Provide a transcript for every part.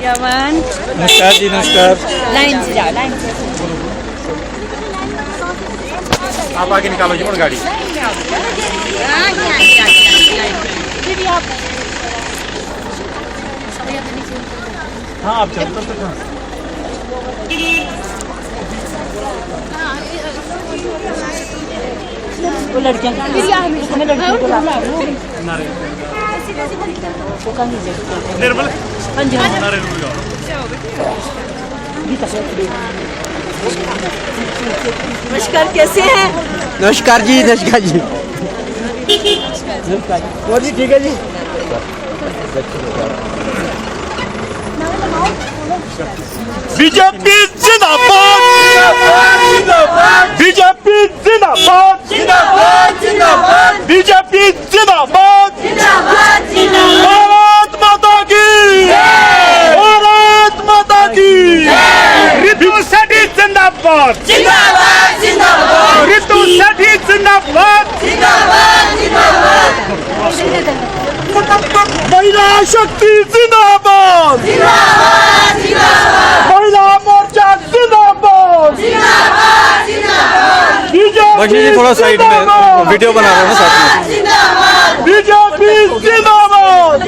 Yemen. नमस्कार जी, नमस्कार। Line से जाओ, लाइन से। आप आगे निकालो जी गाड़ी। हाँ आप चलो तब तक। वो लड़कियाँ निर्मल नमस्कार, कैसे हैं? नमस्कार जी, नमस्कार जी। और जी ठीक है जी। बीजेपी जिंदाबाद, बीजेपी जिंदाबाद, बीजेपी जिंदाबाद। भारत माता की, भारत माता की। ऋतु सेठी जिंदाबाद, ऋतु सेठी जिंदाबाद। महिला शक्ति जिंदाबाद, महिला मोर्चा जिंदाबाद। बख्शी जी थोड़ा साइड में, वीडियो बना रहे हो ना साथ में। बीजेपी जिंदाबाद,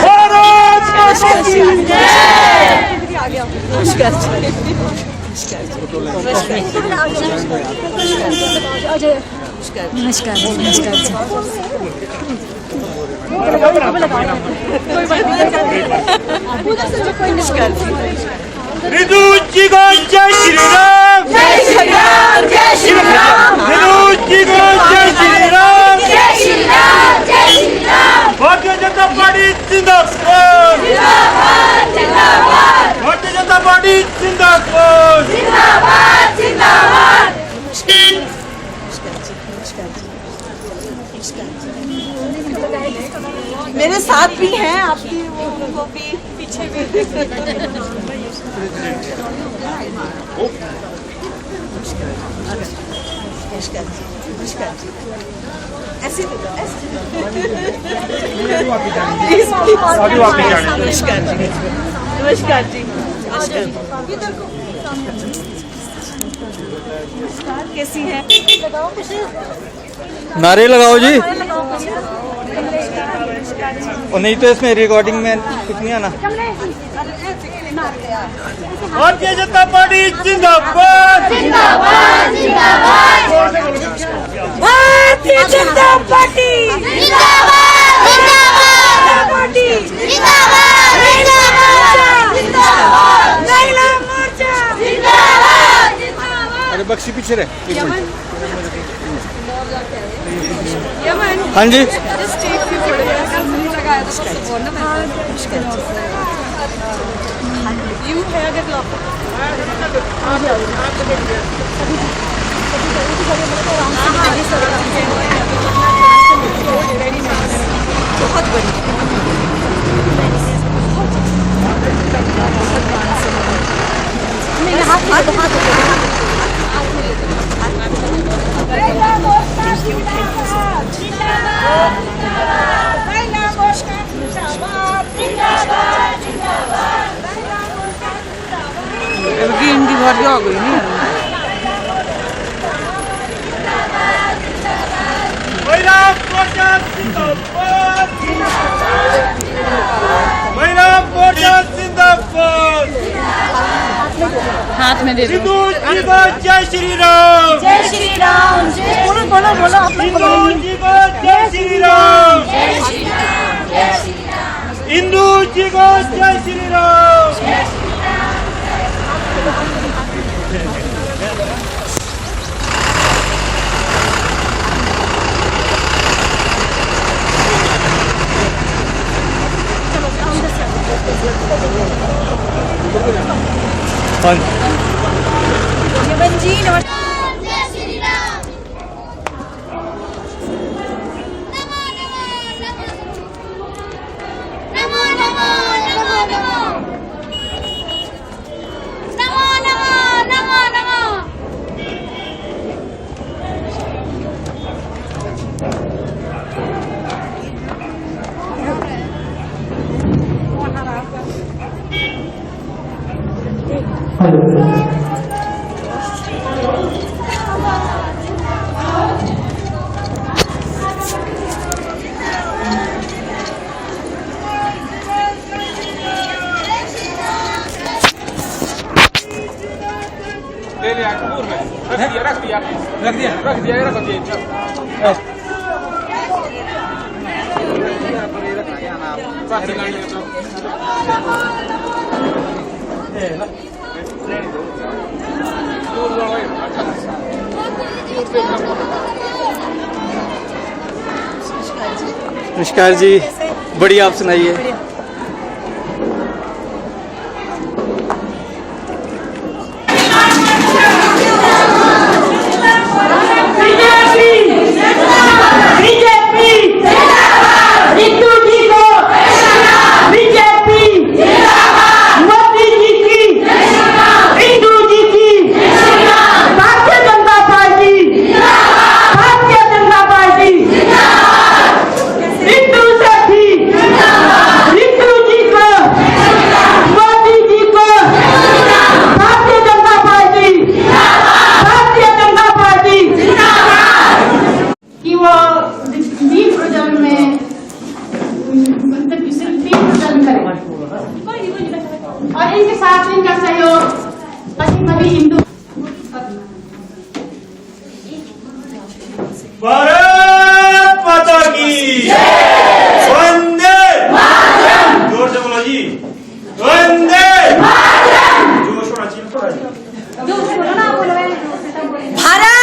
भारत माता की। नमस्कार नमस्कार नमस्कार। रितु जी को जय श्री राम, जय श्री राम, जय श्री राम। रितु जी को जय श्री राम, जय श्री राम, जय श्री राम। भारतीय जनता पार्टी जिंदाबाद, जिंदाबाद, जिंदाबाद, भारतीय जनता पार्टी जिंदाबाद। जिंदाबाद, जिंदाबाद। मेरे साथ भी हैं आपकी, वो भी पीछे भी। ऐसे नमस्कार जी, नमस्कार जी, नमस्कार। कैसी हैं? नारे लगाओ जी। और नहीं तो इसमें रिकॉर्डिंग में कुछ नहीं आना। भारतीय जनता पार्टी जिंदाबाद, जिंदाबाद, जिंदाबाद। भारतीय जनता पार्टी जिंदाबाद, जिंदाबाद। पार्टी जिंदाबाद, जिंदाबाद। महिला मोर्चा जिंदाबाद, जिंदाबाद। अरे बख्शी पीछे रहे। यमन। हाँ जी। बहुत बड़ी इनकी भर हो गई नहीं। महिला मोर्चा जिंदाबाद, महिला मोर्चा जिंदाबाद। हाथ में दे दो। हिंदू जी को जय श्री राम, जय श्री राम। बोलो बोलो बोलो। हिंदू जी को जय श्री राम, हिंदू जी को जय श्री राम। यमन जी नमस्कार। ले लिया कपूर में रख दिया नमस्कार जी, बढ़िया, आप सुनाइए। और इनके साथ इनका सहयोग पश्चिमी हिंदू। भारत माता की वंदे मातरम। जोर से बोलो जी, वंदे मातरम। जोर से भारत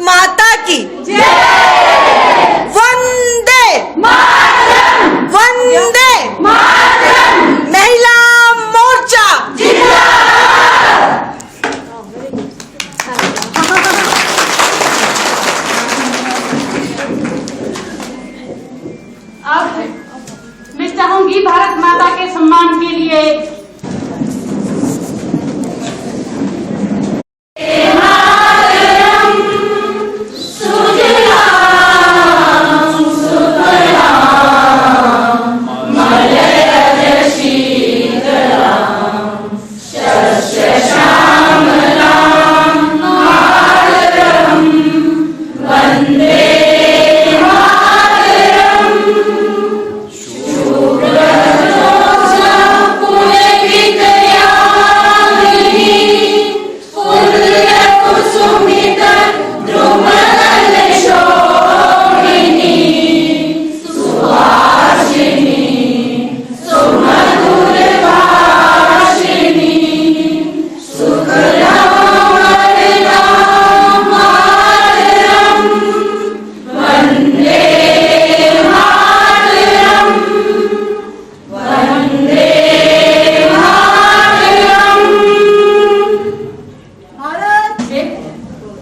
माता की वंदे मातरम, वंदे मातरम। महिला मोर्चा अब मैं चाहूंगी भारत माता के सम्मान के लिए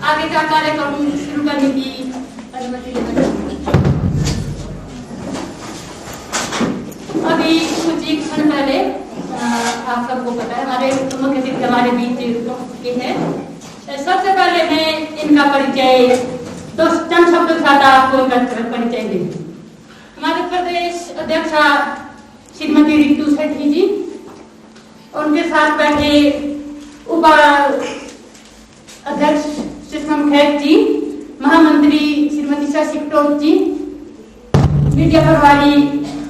आगे का कार्यक्रम शुरू करने की अनुमति देना। अभी कुछ ही क्षण पहले आप सबको पता है हमारे मुख्य अतिथि हमारे बीच के हैं। सबसे पहले मैं इनका परिचय तो चंद शब्दों के साथ आपको इनका परिचय देंगे। हमारे प्रदेश अध्यक्षा श्रीमती रितु सेठी जी, उनके साथ बैठे उप अध्यक्ष सुषमा खैर जी, महामंत्री श्रीमती शशि कटोच जी, मीडिया प्रभारी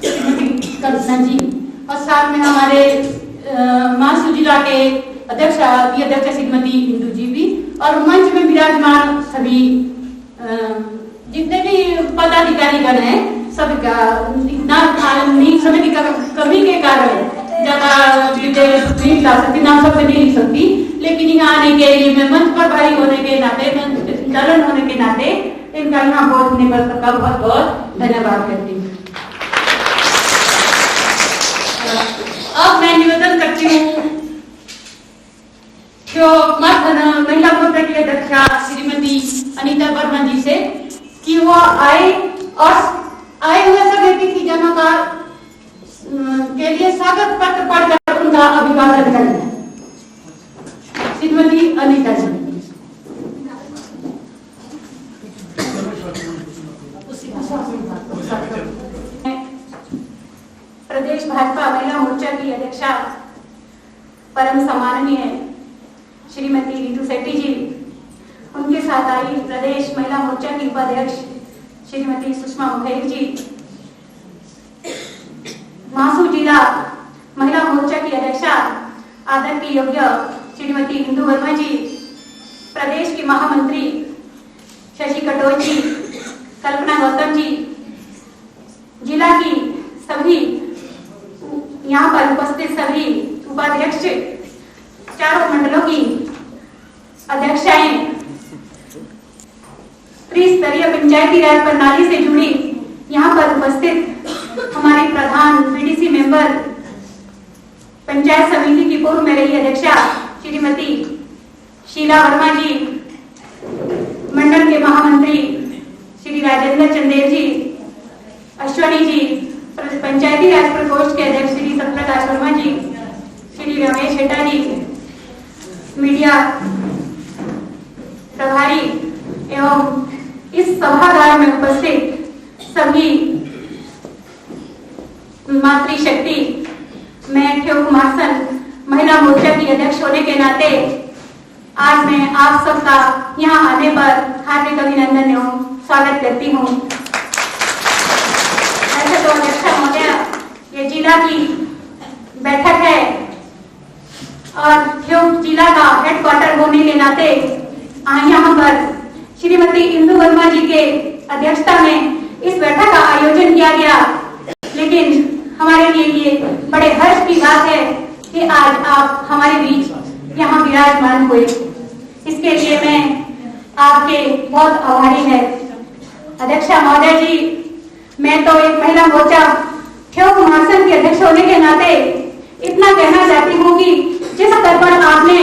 श्रीमती कल्पना जी और साथ में हमारे महासू जिला के अध्यक्ष श्रीमती इंदु जी भी और मंच में विराजमान सभी जितने भी पदाधिकारीगण हैं सबका इतना समय की कमी के कारण ज्यादा नहीं ला सकती, नाम सब नहीं लिख सकती, लेकिन यहाँ आने के लिए मैं मंच पर भारी होने के नाते, संचालन होने के नाते इनका यहाँ पहुंचने पर सबका बहुत बहुत धन्यवाद करती हूँ। अब मैं निवेदन करती हूँ जो महिला मोर्चा की अध्यक्षा श्रीमती अनीता वर्मा जी से कि वो आए हुए सभी अतिथिजनों का के लिए स्वागत पत्र पढ़कर उनका अभिवादन करें। श्रीमती अनीता जी। प्रदेश भाजपा महिला मोर्चा की अध्यक्षा परम सम्माननीय श्रीमती रितु शेट्टी जी, उनके साथ आई प्रदेश महिला मोर्चा की उपाध्यक्ष श्रीमती सुषमा मुखर्जी जी, महासू जिला महिला मोर्चा की अध्यक्षा आदर की योग्य श्रीमती इंदु वर्मा जी, प्रदेश की महामंत्री शशि कटोच जी, कल्पना गौतम जी, जिला की सभी यहाँ पर उपस्थित सभी उपाध्यक्ष, चारों मंडलों की अध्यक्षाएं, त्रिस्तरीय पंचायती राज प्रणाली से जुड़ी यहाँ पर उपस्थित हमारे प्रधान बीडीसी मेंबर, पंचायत समिति की पूर्व में रही अध्यक्षा श्रीमती शीला वर्मा जी, मंडल के महामंत्री श्री राजेंद्र चंदेल जी, अश्वनी जी, पंचायती राज प्रकोष्ठ के अध्यक्ष श्री सत्यप्रकाश वर्मा जी, श्री रमेश हेटा जी, मीडिया प्रभारी एवं इस सभागार में उपस्थित सभी मातृशक्ति, मैं ठेव कुमारसन महिला मोर्चा की अध्यक्ष होने के नाते आज मैं आप सबका यहाँ आने पर हार्दिक अभिनंदन एवं स्वागत करती हूँ। ऐसे तो अध्यक्षा महोदय, ये जिला की बैठक है और ठेव जिला का हेडक्वार्टर होने के नाते यहाँ पर श्रीमती इंदु वर्मा जी के अध्यक्षता में इस बैठक का आयोजन किया गया, लेकिन हमारे लिए ये बड़े हर्ष की बात है कि आज आप हमारे बीच यहाँ विराजमान हुए। इसके लिए मैं आपके बहुत आभारी है। अध्यक्षा महोदय जी, मैं तो एक महिला मोर्चा ठेव कुमारसन के अध्यक्ष होने के नाते इतना कहना चाहती हूँ कि जिस स्तर पर आपने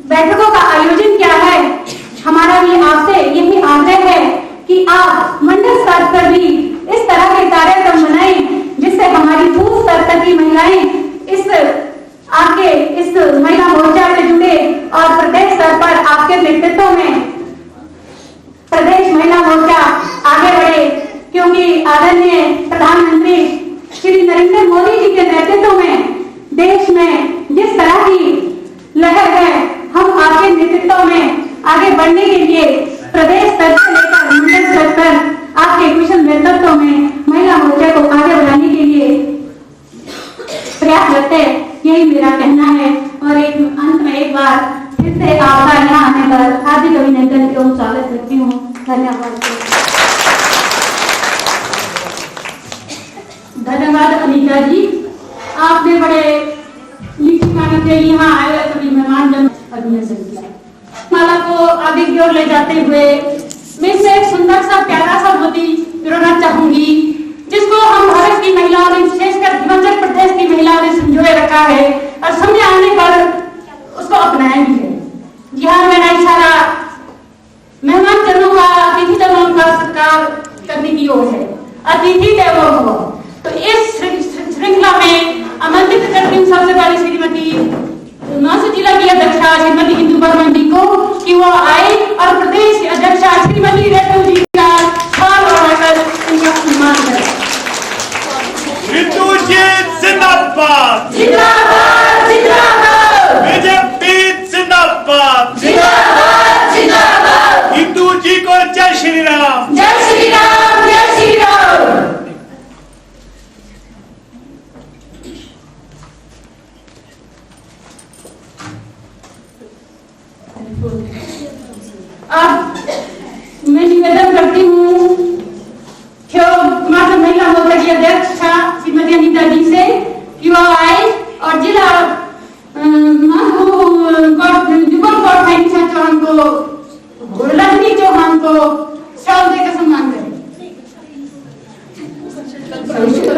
बैठकों का आयोजन किया है, हमारा भी आपसे यही आग्रह है कि आप मंडल स्तर पर भी इस तरह के कार्यक्रम बनाएं जिससे हमारी बूथ स्तर तक की महिलाएं इस महिला मोर्चा से जुड़े और प्रदेश स्तर पर आपके नेतृत्व में प्रदेश महिला मोर्चा आगे बढ़े, क्योंकि आदरणीय प्रधानमंत्री श्री नरेंद्र मोदी जी के नेतृत्व में देश में जिस तरह की लहर है, हम आपके नेतृत्व में आगे बढ़ने के लिए प्रदेश स्तर से लेकर मंडल स्तर पर आपके कुशल नेतृत्व में महिला मोर्चा को आगे बढ़ाने के लिए प्रयास करते हैं, यही मेरा कहना है। और एक अंत में एक बार फिर से आपका यहाँ आने पर हार्दिक अभिनंदन एवं स्वागत करती हूँ। धन्यवाद। धन्यवाद अनीता जी, आपने बड़े लिखी मांगी के यहाँ आए सभी मेहमान जन अभिनंदन किया। माला को आगे की ओर ले जाते हुए मैं से एक सुंदर सा प्यारा सा मोती पिरोना चाहूंगी, जिसको हम भारत की महिलाओं ने, विशेषकर हिमाचल प्रदेश की महिलाओं ने संजोए रखा है और समय आने पर उसको अपनाया भी है। जी हाँ, मेरा इशारा मेहमान जनों का, अतिथि जनों का सत्कार करने की ओर है। अतिथि देवो भव। तो इस श्रृंखला में आमंत्रित करती हूँ सबसे पहले श्रीमती महासू जिला की अध्यक्षा श्रीमती इंदु वर्मा जी को कि वो आए और प्रदेश अध्यक्षा श्रीमती रेणु जी का शाल ओढ़ाकर उनका सम्मान करें। रितु जी जिंदाबाद, जिंदाबाद जिंदाबाद, बीजेपी जिंदाबाद, जिंदाबाद जिंदाबाद, इंदु जी को जय श्री राम, जय श्री राम, जय श्री राम। अब मैं निवेदन करती हूँ महिला मोर्चा की अध्यक्षा श्रीमती अनीता जी से कि वो आए और जिला जुगल गौर चौहान को, रजनी चौहान को शाल देकर सम्मान करें।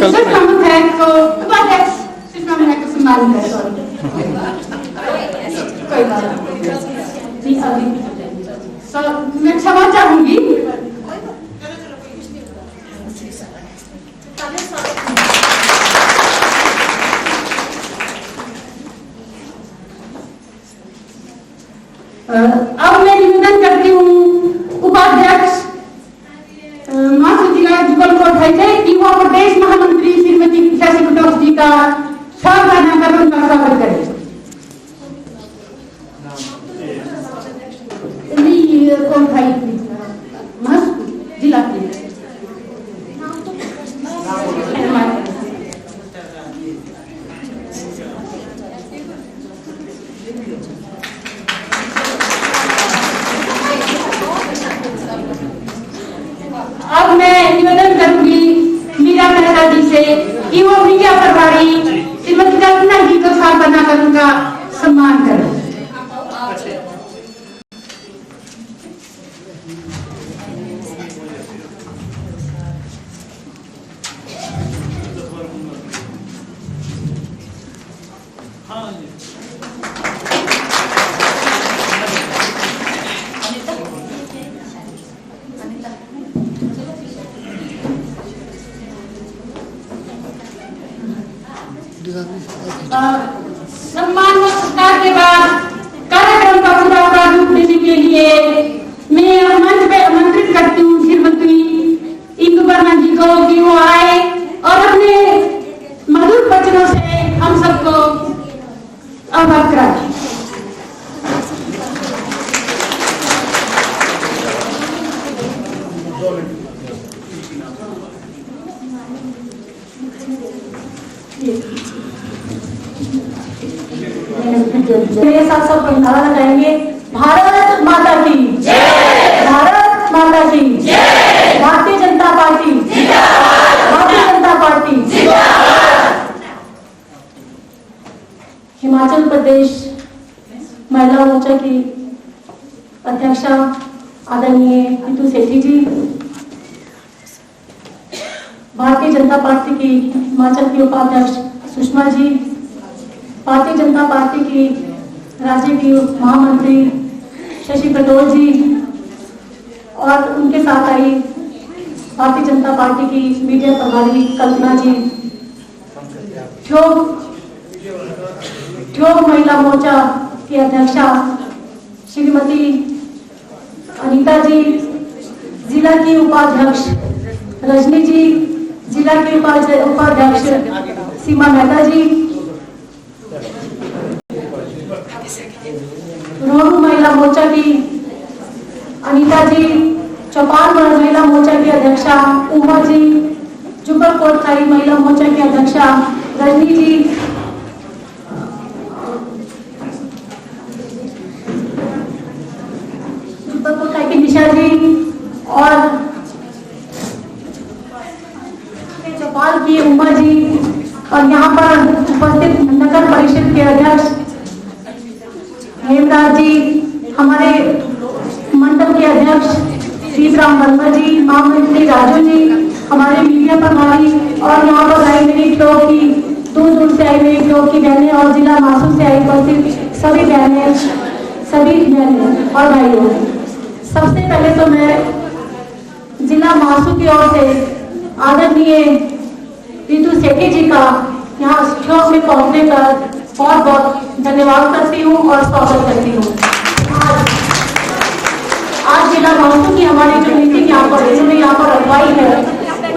सुषमा मुखर्जी को उपाध्यक्ष सुषमा मुखर्जी को सम्मान करें। कोई बात नहीं, मैं क्षमा चाहूंगी। अब मैं निवेदन करती हूँ उपाध्यक्ष महासू जिला जुगल कोट है कि वो प्रदेश महामंत्री श्रीमती शशि कटोच जी का स्वागत करने का स्वागत करें। युवा मीडिया प्रभारी श्रीमती कल्पना जी को साथ बनाकर उनका सम्मान करें। सम्मान व सत्कार के बाद कार्यक्रम का पूरा रूप देने के लिए मैं मंच पे आमंत्रित करती हूँ श्रीमती इंदु वर्मा जी को कि वो आए और अपने मधुर वचनों से हम सबको अवगत कराएं। मेरे साथ सब नारा लगाएंगे। भारत माता की जय, भारत माता की जय, भारतीय जनता पार्टी जिंदाबाद, भारतीय जनता पार्टी जिंदाबाद। हिमाचल प्रदेश महिला मोर्चा की अध्यक्षा आदरणीय रितु सेठी जी, भारतीय जनता पार्टी की हिमाचल की उपाध्यक्ष सुषमा जी, भारतीय जनता पार्टी की राज्य की महामंत्री शशि कटोच जी और उनके साथ आई भारतीय जनता पार्टी की मीडिया प्रभारी कल्पना जी, ठोक महिला मोर्चा की अध्यक्षा श्रीमती अनीता जी, जिला की उपाध्यक्ष रजनी जी, जिला की उपाध्यक्ष सीमा मेहता जी, रोहू महिला मोर्चा की अनीता जी, चौपाल महिला मोर्चा की अध्यक्षा उमा जी, जुब्बल कोटखाई महिला मोर्चा की अध्यक्षा रजनी जी, जुब्बल कोटखाई की निशा जी और चौपाल की उमा जी और यहाँ पर उपस्थित नगर परिषद के अध्यक्ष हेमराज जी, हमारे मंडल के अध्यक्ष सीतराम वर्मा जी, महामंत्री राजू जी, हमारे मीडिया प्रभारी और यहाँ पर आई मेरी टोक की दूर दूर से आई मेरी टोक की बहनें और जिला मासूम से आई उपस्थित सभी बहनें और भाइयों। सबसे पहले तो मैं जिला मासूम की ओर से आदरणीय रितु सेठी जी का यहाँ स्टॉक में पहुंचने पर बहुत बहुत धन्यवाद करती हूँ और स्वागत करती हूँ। आज जिला मासूम की हमारी जो मीटिंग यहाँ पर इन्होंने यहाँ पर अगुवाई है,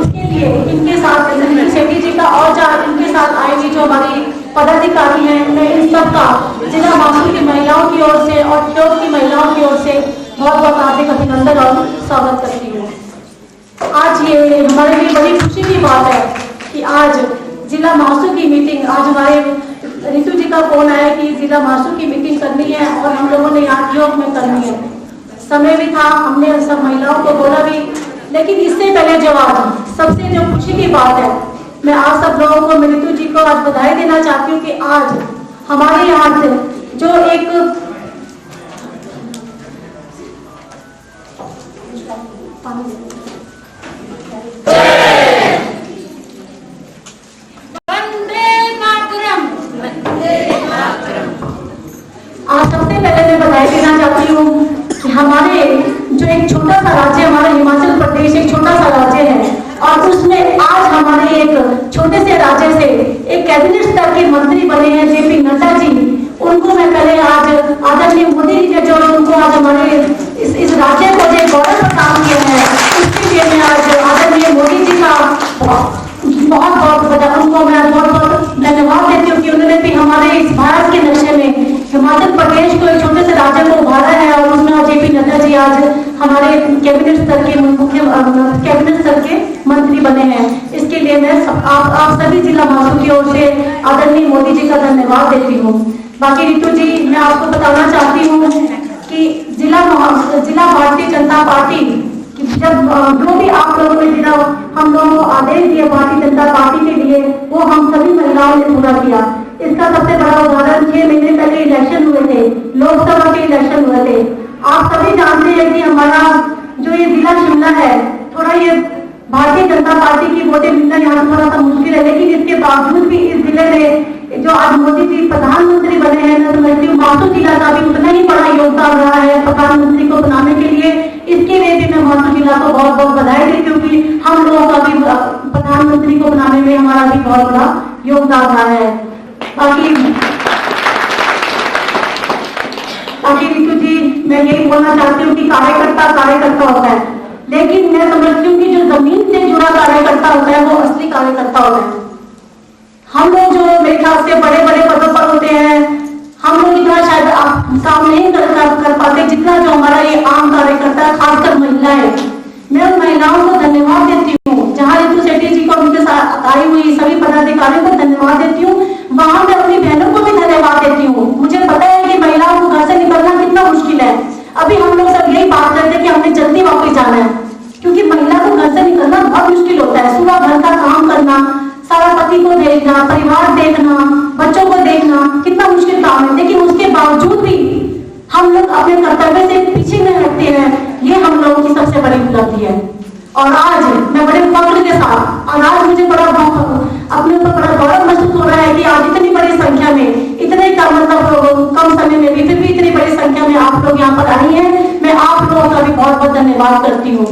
उसके लिए इनके साथ रितु सेठी जी का और इनके साथ आएंगी जो हमारी पदाधिकारी हैं, मैं इन सब का जिला मासूम की महिलाओं की ओर से और ठोक की महिलाओं की ओर से बहुत बहुत हार्दिक अभिनंदन और स्वागत करती हूँ। आज ये हमारे लिए बड़ी खुशी की बात है कि आज जिला मासूम की मीटिंग, आज हमारे रितु जी का फोन आया कि जिला मासूम की मीटिंग करनी है और हम लोगों ने यहाँ ठोक में करनी है। समय भी था, हमने सब महिलाओं को बोला भी, लेकिन इससे पहले जो आज सबसे जो खुशी की बात है, मैं आप सब लोगों को, मैं रितु जी को आज बधाई देना चाहती हूँ कि आज हमारे यहाँ से जो एक आज सबसे पहले मैं बधाई देना चाहती हूँ कि हमारे जो एक छोटा सा राज्य, हमारा हिमाचल प्रदेश एक छोटा सा राज्य है और उसमें आज हमारे एक छोटे से राज्य से एक कैबिनेट स्तर के मंत्री बने हैं जेपी नड्डा जी। उनको मैं पहले आज आदरणीय मोदी जी ने जो उनको आज हमारे इस राज्य को जो गौरव प्रदान किया है, उसके लिए मैं आज आदरणीय मोदी जी का बहुत बहुत उनको मैं बहुत बहुत धन्यवाद देती हूँ कि उन्होंने भी हमारे इस भारत के नक्शे में हिमाचल प्रदेश को एक छोटे से राज्य को उभारा है और उसमें जेपी नड्डा जी आज हमारे कैबिनेट स्तर के मंत्री बने हैं। इसके लिए मैं आप सभी जिला मासूम की ओर से आदरणीय मोदी जी का धन्यवाद देती हूँ। बाकी रितु जी, मैं आपको बताना चाहती हूँ कि जिला भारतीय जनता पार्टी जब जो भी आप लोगों ने जिला हम लोगों को आदेश दिया भारतीय जनता पार्टी के लिए, महिलाओं ने पूरा किया। इसका सबसे बड़ा उदाहरण 6 महीने पहले इलेक्शन हुए थे, लोकसभा के इलेक्शन हुए थे। आप सभी जानते हैं कि हमारा जो ये जिला शिमला है, थोड़ा ये भारतीय जनता पार्टी की वोटें मिलना यहाँ थोड़ा सा मुश्किल है, लेकिन इसके बावजूद भी इस जिले में जो आज मोदी जी प्रधानमंत्री बने हैं, मैं समझती हूँ मासू जिला का भी उतना ही बड़ा योगदान रहा है प्रधानमंत्री को बनाने के लिए। इसके लिए भी मैं मासू जिला को बहुत बहुत बधाई देती हूँ कि हम लोगों का भी प्रधानमंत्री को बनाने में हमारा भी बहुत बड़ा योगदान रहा है। बाकी रितु जी, मैं यही बोलना चाहती हूँ कि कार्यकर्ता होता है, लेकिन मैं समझती हूँ कि जो जमीन से जुड़ा कार्यकर्ता होता है वो असली कार्यकर्ता होता है। हम लोग जो मेरे ख्याल से बड़े बड़े पदों पर होते हैं, हम लोग इतना शायद काम नहीं कर पाते जितना जो हमारा ये आम कार्यकर्ता है, खासकर महिलाएं। मैं उन महिलाओं को धन्यवाद देती हूँ, जहाँ रितु शेट्टी जी को उनके साथ आई हुई सभी पदाधिकारियों को धन्यवाद देती हूँ, वहां मैं अपनी बहनों को भी धन्यवाद देती हूँ। मुझे पता है कि महिलाओं को घर से निकलना कितना मुश्किल है। अभी हम लोग सब यही बात करते हैं कि हमें जल्दी वापस जाना है, क्योंकि महिला को घर से निकलना बहुत मुश्किल होता है। सुबह घर का काम करना, सारा पति को देखना, परिवार देखना, बच्चों को देखना कितना मुश्किल काम है, लेकिन उसके बावजूद भी हम लोग अपने कर्तव्य से पीछे नहीं हटते हैं। ये हम लोगों की सबसे बड़ी उपलब्धि है। और आज मैं बड़े फख्र के साथ, और आज मुझे बड़ा अपने ऊपर बड़ा गौरव महसूस हो रहा है कि आज इतनी बड़ी संख्या में, इतने कम समय में भी फिर भी इतनी बड़ी संख्या में आप लोग यहाँ पर आई हैं। मैं आप लोगों का भी बहुत बहुत धन्यवाद करती हूँ।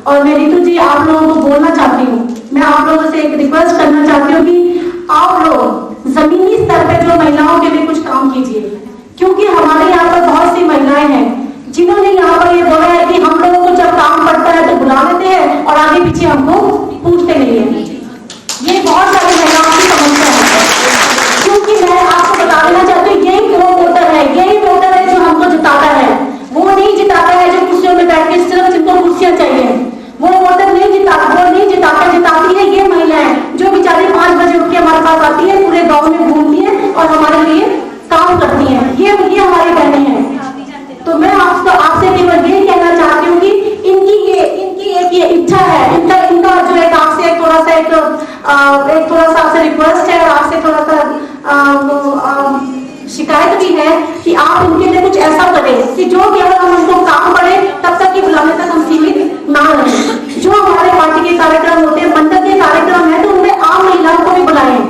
और मैं रितु जी आप लोगों को बोलना चाहती हूँ, मैं आप लोगों से एक रिक्वेस्ट करना चाहती हूँ कि आप लोग जमीनी स्तर पर जो महिलाओं के लिए कुछ काम कीजिए, क्योंकि हमारे यहाँ पर बहुत सी महिलाएं हैं जिन्होंने यहाँ पर ये बोला है कि हम लोगों को जब काम पड़ता है तो बुला लेते हैं और आगे पीछे हमको पूछते नहीं है। ये बहुत सारी महिलाओं की समस्या है, क्योंकि मैं आपको बता देना चाहती हूँ यही वोटर है जो हमको जिताता है। वो नहीं जिताता है जो कुर्सियों में बैठ के सिर्फ जिनको कुर्सियां चाहिए, वो वोटर नहीं जिताता, जिताती है ये महिलाएं जो बेचारी 5 बजे उठ के हमारे पास आती है, पूरे गाँव में घूमती है और हमारे लिए काम करती है। ये हमारी बहनें हैं। तो मैं आपसे केवल ये कहना चाहती हूँ कि इनकी एक ये इच्छा है, इनका जो एक आपसे थोड़ा सा आपसे रिक्वेस्ट है और आपसे थोड़ा सा शिकायत भी है कि आप इनके लिए कुछ ऐसा करें कि जो केवल हम उनको काम पड़े तब तक कि बुलाने तक हम सीमित ना रहें। जो हमारे पार्टी के कार्यक्रम होते हैं, मंडल के कार्यक्रम है, तो उनमें आम महिलाओं को भी बुलाएं।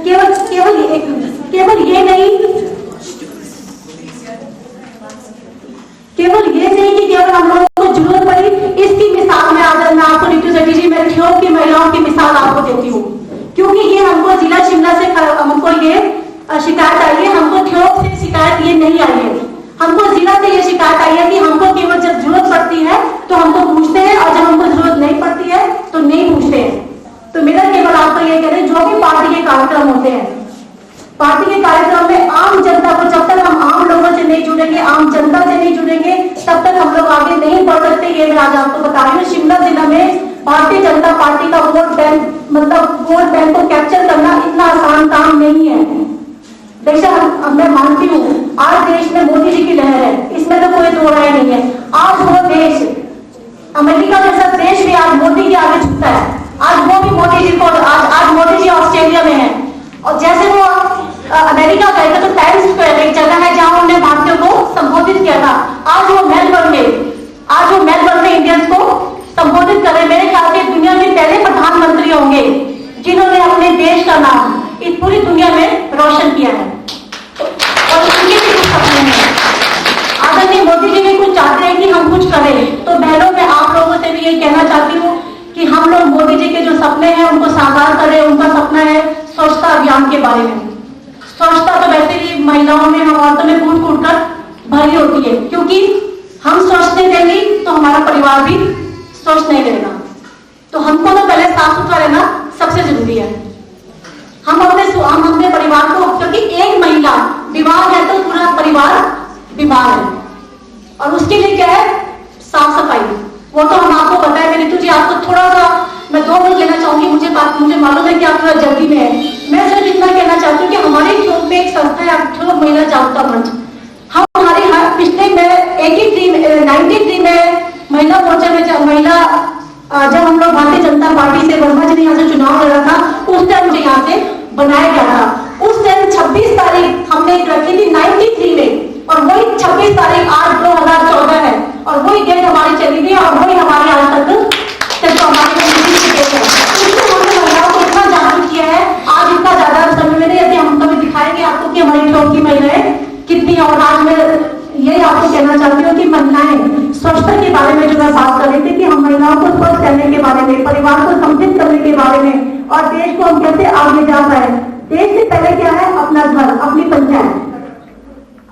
केवल ये नहीं कि केवल हम लोगों को जरूरत पड़ी। इसकी मिसाल मैं आपको रितु शेट्टी जी, मैं ठियोग की महिलाओं की मिसाल आपको देती हूँ, क्योंकि ये हमको जिला शिमला से हमको ये शिकायत आई है। हमको ठियोग से शिकायत ये नहीं आई है, हमको जिला से ये शिकायत आई है कि हमको केवल जब जरूरत पड़ती है तो हमको पूछते हैं और जब हमको जरूरत नहीं पड़ती है तो नहीं पूछते हैं। तो मेरा केवल आपको ये कहना है, जो भी पार्टी के कार्यक्रम होते हैं, पार्टी के कार्यक्रम में आम जनता को, जब तक हम आम लोगों से नहीं जुड़ेंगे, आम जनता से नहीं जुड़ेंगे, तब तक हम लोग आगे नहीं बढ़ सकते। ये मैं आज आपको बता रही हूँ, शिमला जिला में भारतीय जनता पार्टी का वोट बैंक को कैप्चर करना इतना आसान काम नहीं है। बेशक मैं मानती हूँ आज देश में मोदी जी की लहर है, इसमें तो कोई दो राय नहीं है। आज वो देश, अमेरिका जैसा देश भी आज मोदी के आगे झुकता है। आज वो भी मोदी जी को, आज मोदी जी ऑस्ट्रेलिया में है, और जैसे वो अमेरिका गए थे तो टाइम्स स्क्वायर एक जगह है जहां उन्होंने भारतीयों को संबोधित किया था। आज वो मेलबर्न में इंडियंस को संबोधित कर रहे। मेरे ख्याल से दुनिया के पहले प्रधानमंत्री होंगे जिन्होंने अपने देश का नाम इस पूरी दुनिया में रोशन किया है। और उनके भी कुछ सपने हैं, आदरणीय मोदी जी भी कुछ चाहते हैं कि हम कुछ करें। तो बहनों, मैं आप लोगों से भी ये कहना चाहती हूँ कि हम लोग मोदी जी के जो सपने हैं उनको साकार करें। उनका सपना है स्वच्छता अभियान के बारे में। स्वच्छता तो वैसे ही महिलाओं में, हम औरतों में कूट कूट कर भरी होती है, क्योंकि हम स्वच्छ नहीं रहेंगे तो हमारा परिवार भी स्वच्छ नहीं रहेगा। तो हमको तो पहले साफ सुथरा रहना सबसे जरूरी है। हम अपने परिवार को, क्योंकि एक महिला बीमार है तो पूरा परिवार बीमार है, और उसके लिए क्या है, साफ सफाई। वो तो हम आपको पता है। मेरी तुझे आपको थोड़ा सा मैं 2 मिनट लेना चाहूंगी, मुझे मालूम है कि आप थोड़ा जल्दी में है। मैं सिर्फ इतना कहना चाहती हूँ कि हमारे ठियोग में एक संस्था है, ठियोग महिला जागरूकता मंच। हम हमारे पिछले में 93 में महिला मोर्चा में जब हम लोग भारतीय जनता पार्टी से वर्मा जी ने यहाँ से चुनाव लड़ा था, उस टाइम मुझे यहाँ से बनाया गया था। की महिलाएं कितनी, और आज मैं यही आपको कहना चाहती हूँ कि महिलाएं स्वच्छता के बारे में जो मैं बात कर रही थी कि हम महिलाओं को स्वच्छ करने के बारे में, परिवार को समृद्ध करने के बारे में, और देश को हम कैसे आगे जा पाए। देश से पहले क्या है? अपना घर, अपनी पंचायत।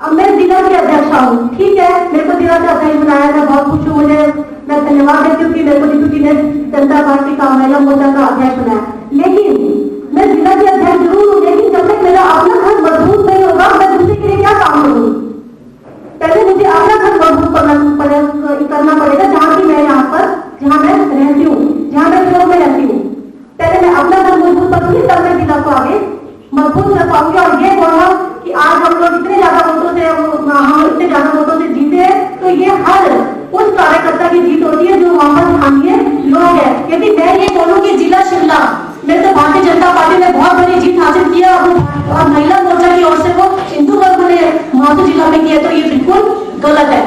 अब मैं जिला की अध्यक्ष हूँ, ठीक है, मेरे को जिला का अध्यक्ष बनाया, मैं बहुत खुश हूँ। मैं धन्यवाद देती हूँ कि मेरे को दीपू जी ने जनता पार्टी का महिला मोर्चा का अध्यक्ष बनाया। लेकिन मैं जिला की अध्यक्ष जरूर हूँ, लेकिन जब तक मेरा अपना घर मजबूत नहीं होगा, मैं दूसरे के लिए क्या काम करूँ? पहले मुझे अपना घर मजबूत करना पड़ेगा, जहाँ की मैं यहाँ पर, जहाँ मैं रहती हूँ, जहाँ मैं शहर में रहती हूँ। पहले मैं अपना घर मजबूत करूंगी, तब मैं जिला को आगे मजबूत कर पाऊंगी। और ये बोलना कि आज हम लोग इतने ज्यादा वोटों से, हम इतने ज्यादा वोटों से जीते हैं, तो ये हर उस कार्यकर्ता की जीत होती है जो वहां पर स्थानीय लोग हैं। यदि मैं ये बोलूं कि जिला शिमला में तो भारतीय जनता पार्टी ने बहुत बड़ी जीत हासिल किया, और महिला मोर्चा की ओर से वो हिंदू वर्ग ने माथुर जिला में किया, तो ये बिल्कुल गलत है।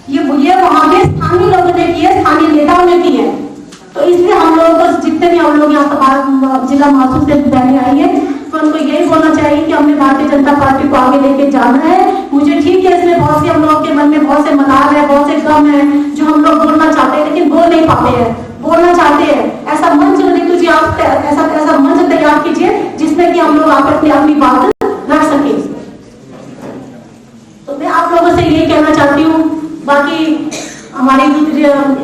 ये वहां के स्थानीय लोगों ने किया, स्थानीय नेताओं ने की है। तो इसलिए हम लोगों को, जितने भी हम लोग यहाँ पर जिला माथुर से बहने आई है, तो उनको यही बोलना चाहिए कि हमने भारतीय जनता पार्टी को आगे लेके जाना है। मुझे ठीक है, इसमें बहुत से हम लोगों के मन में बहुत से मलाल है, बहुत से गम है, जो हम लोग बोलना चाहते हैं लेकिन बोल नहीं पाते हैं, बोलना चाहते हैं। ऐसा मंच नीतू जी, आप ऐसा मंच तैयार कीजिए जिसमें कि हम लोग आपस में अपनी बात रख सके। तो मैं आप लोगों से यही कहना चाहती हूँ। बाकी हमारी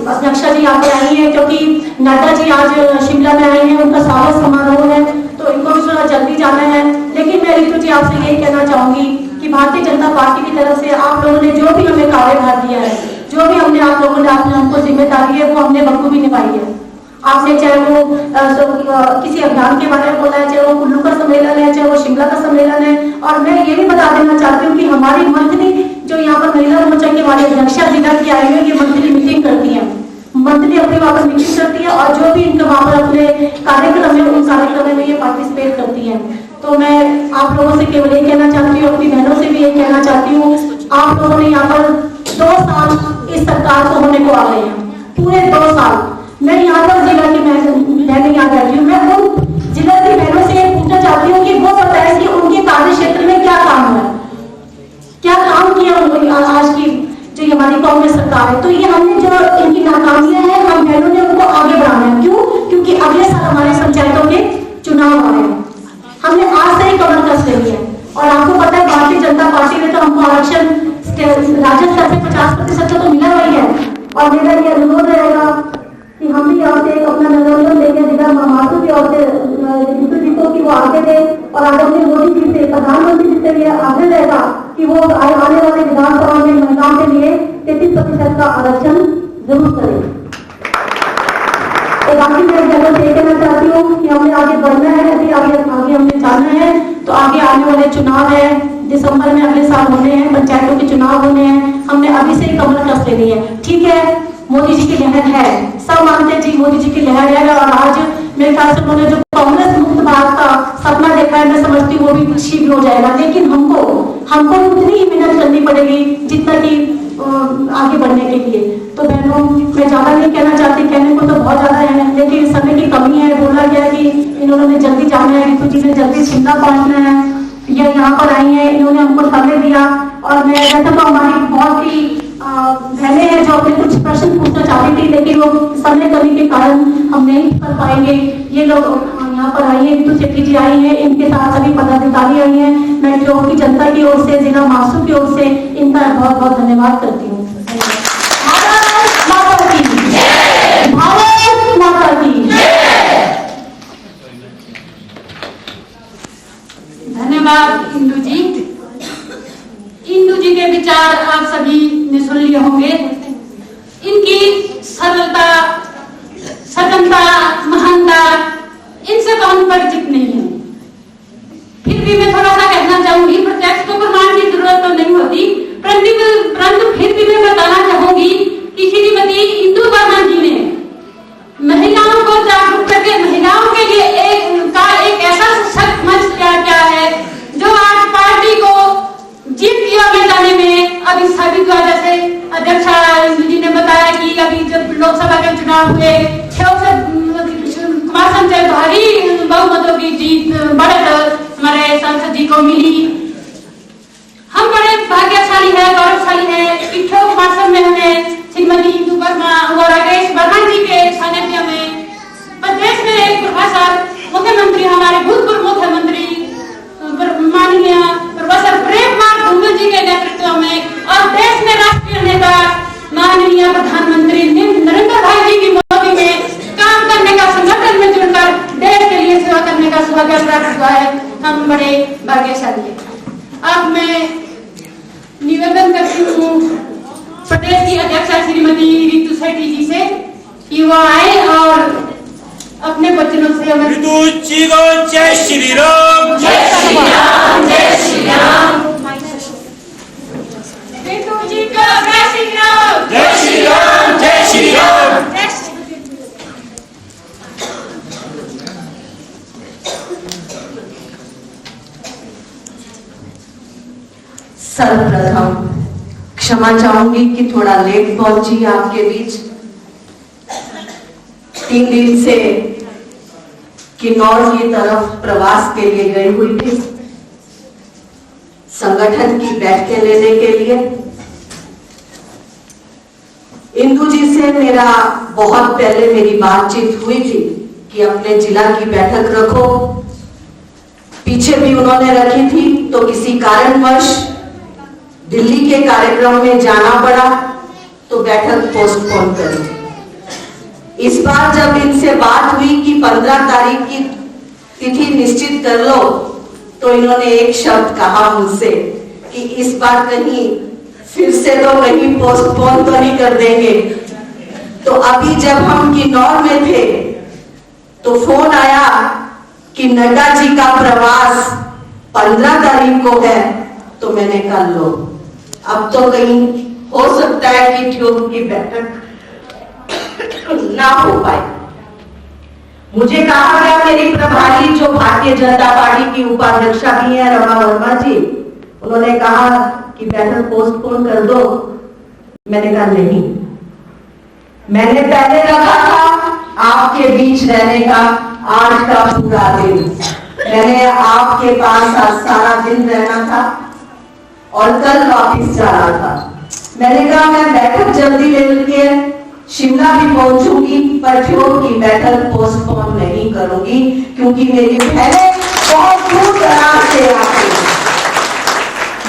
अध्यक्षा जी यहाँ पर आई है, क्योंकि नड्डा जी आज शिमला में आई हैं, उनका स्वागत समारोह है, तो इनको भी थोड़ा जल्दी जाना है। लेकिन मैं ऋतु जी आपसे यही कहना चाहूंगी कि भारतीय जनता पार्टी की तरफ से आप लोगों ने जो भी हमें कार्यभार दिया है, जो भी हमने आप लोगों ने हमको जिम्मेदारी है, वो हमने बखूबी निभाई है। आपने चाहे वो किसी अभियान के बारे में बोला है, चाहे वो कुल्लू का सम्मेलन है, चाहे वो शिमला का सम्मेलन है। और मैं ये भी बता देना चाहती हूँ कि हमारी मंथली जो यहाँ पर महिला मोर्चा की हमारी अध्यक्षा जिला की आई हुई, ये मंथली मीटिंग करती है, मंथली अपनी वहाँ पर मीटिंग करती है, और जो भी इनके वहाँ पर अपने कार्यक्रम है, उन कार्यक्रम में ये पार्टिसिपेट करती है। तो मैं आप लोगों से केवल ये कहना चाहती हूँ, अपनी बहनों से भी ये कहना चाहती हूँ, आप लोगों ने यहाँ पर 2 साल इस सरकार को होने को आ गए हैं, पूरे 2 साल। मैं यहाँ पर जिला की बहनें यहाँ बैठी हूँ, मैं उन जिला की बहनों से पूछना चाहती हूँ कि वो बताए कि उनके कार्य क्षेत्र में क्या काम हुआ, क्या काम किया उन्होंने आज की जो हमारी कांग्रेस सरकार है। तो ये हमने जो इनकी नाकामियां हैं, हम बहनों ने उनको आगे बढ़ाना है। क्यों? क्योंकि अगले साल हमारे पंचायतों के चुनाव आ रहे हैं, हमने आज से ही कमर कस रही है। और आपको पता है भारतीय जनता पार्टी ने तो हमको आरक्षण राज्य स्तर से 50% तो मिला हुई है। और मेरा ये अनुरोध रहेगा कि हम भी यहाँ से अपना नजरिया लेके जिला माथुर की ओर से ऋतु जी को कि वो आगे दे, और आदरणीय मोदी जी से, प्रधानमंत्री जी से ये आग्रह रहेगा कि वो आने वाले विधानसभा में महिलाओं के लिए 33% का आरक्षण जरूर करें। तो बाकी मैं जगह से कहना चाहती हूँ कि हमें आगे बढ़ना है, यदि आगे हमने जाना है तो आगे आने वाले चुनाव है, दिसंबर में अगले साल होने हैं, पंचायतों के चुनाव होने हैं, हमने अभी से ही कमर कस लेनी है। ठीक है, मोदी जी की लहर है, सब मानते हैं जी मोदी जी की लहर है। और आज मेरे ख्याल से उन्होंने जो कांग्रेस मुक्त भारत का सपना देखा है, मैं समझती हूँ वो भी शीघ्र हो जाएगा। लेकिन हमको उतनी ही मेहनत करनी पड़ेगी जितना कि आगे बढ़ने के लिए। तो बहनों, मैं ज्यादा नहीं कहना चाहती, कहने को तो बहुत ज्यादा है, लेकिन समय की कमी है। बोला गया कि इन्होंने जल्दी जाना है, ऋतु जी ने जल्दी शिमला पहुंचना है, ये यहाँ पर आई है, इन्होंने हमको समय दिया। और मैं वैसे तो हमारी बहुत सी बहनें हैं जो अपने कुछ प्रश्न पूछना चाहती थी, लेकिन वो समय कमी के कारण हम नहीं कर पाएंगे। ये लोग यहाँ पर आई है, ऋतु सेठी जी आई है, इनके साथ सभी पदाधिकारी आई हैं। मैं जो की जनता की ओर से, जिला मासूम की ओर से इनका बहुत बहुत धन्यवाद करती हूँ। भारत माता की जय, भारत माता की जय। धन्यवाद इंदु जी। इंदु जी के विचार आप सभी ने सुन लिए होंगे। इनकी सरलता, सतनता, महानता, इनसे तो हम परिचित नहीं है। फिर भी मैं थोड़ा सा कहना चाहूंगी, प्रत्यक्ष तो प्रमाण की जरूरत तो नहीं होती, परंतु फिर भी मैं बताना चाहूंगी कि श्रीमती इंदु वर्मा जी ने महिलाओं को जागरूक करके महिलाओं के लिए एक ऐसा सशक्त मंच तैयार किया है जो आज पार्टी को जीत की ओर ले जाने में अभी सभी की वजह से, अध्यक्षा इंदु जी ने बताया कि अभी जब लोकसभा के चुनाव हुए, कुमार संजय भारी बहुमतों की जीत बढ़त हमारे सांसद जी को मिली। वाली है, गौरवशाली है कि ठोक मौसम में हमें श्रीमती इंदु वर्मा और राकेश वर्मा जी के सानिध्य में प्रदेश में एक प्रभावशाली मुख्यमंत्री, हमारे भूतपूर्व मुख्यमंत्री माननीय प्रोफेसर प्रेम कुमार धूमल जी के नेतृत्व में और देश में राष्ट्रीय नेता माननीय प्रधानमंत्री नरेंद्र भाई जी की मोदी में काम करने का, संगठन में जुड़कर देश के लिए सेवा करने का सौभाग्य प्राप्त हुआ है। हम बड़े भाग्यशाली हैं। अब मैं निवेदन करती हूँ प्रदेश की अध्यक्षा श्रीमती रितु सेठी जी से कि वो आए और अपने वचनों से हमें रितु जी को जय श्री राम, जय श्री राम, जय श्री राम। रितु जी को जय श्री राम, जय श्री राम, जय श्री राम। सर्वप्रथम क्षमा चाहूंगी कि थोड़ा लेट पहुंची आपके बीच। 3 दिन से किन्नौर की तरफ प्रवास के लिए गई हुई थी, संगठन की बैठकें लेने के लिए। इंदु जी से मेरा बहुत पहले मेरी बातचीत हुई थी कि अपने जिला की बैठक रखो। पीछे भी उन्होंने रखी थी, तो किसी कारणवश दिल्ली के कार्यक्रम में जाना पड़ा तो बैठक पोस्टपोन करी। इस बार जब इनसे बात हुई कि 15 तारीख की तिथि निश्चित कर लो, तो इन्होंने एक शब्द कहा मुझसे कि इस बार कहीं फिर से तो कहीं पोस्टपोन तो नहीं कर देंगे। तो अभी जब हम किन्नौर में थे तो फोन आया कि नड्डा जी का प्रवास 15 तारीख को है, तो मैंने कहा लो, अब तो कहीं हो सकता है कि ट्यूब की बैठक ना हो पाए। मुझे कहा गया, मेरी प्रभारी जो भारतीय जनता पार्टी की उपाध्यक्षा भी है रमा वर्मा जी, उन्होंने कहा कि बैठक पोस्टपोन कर दो। मैंने कहा नहीं, मैंने पहले रखा था आपके बीच रहने का आज का पूरा दिन, मैंने आपके पास आज सारा दिन रहना था और कल वापस जाना था। मैंने कहा मैं बैठक जल्दी लेके शिमला भी पहुंचूंगी, पर ट्यूब की बैठक पोस्टपोन नहीं करूंगी, क्योंकि मेरी बहनें बहुत दूर दराज से आती हैं।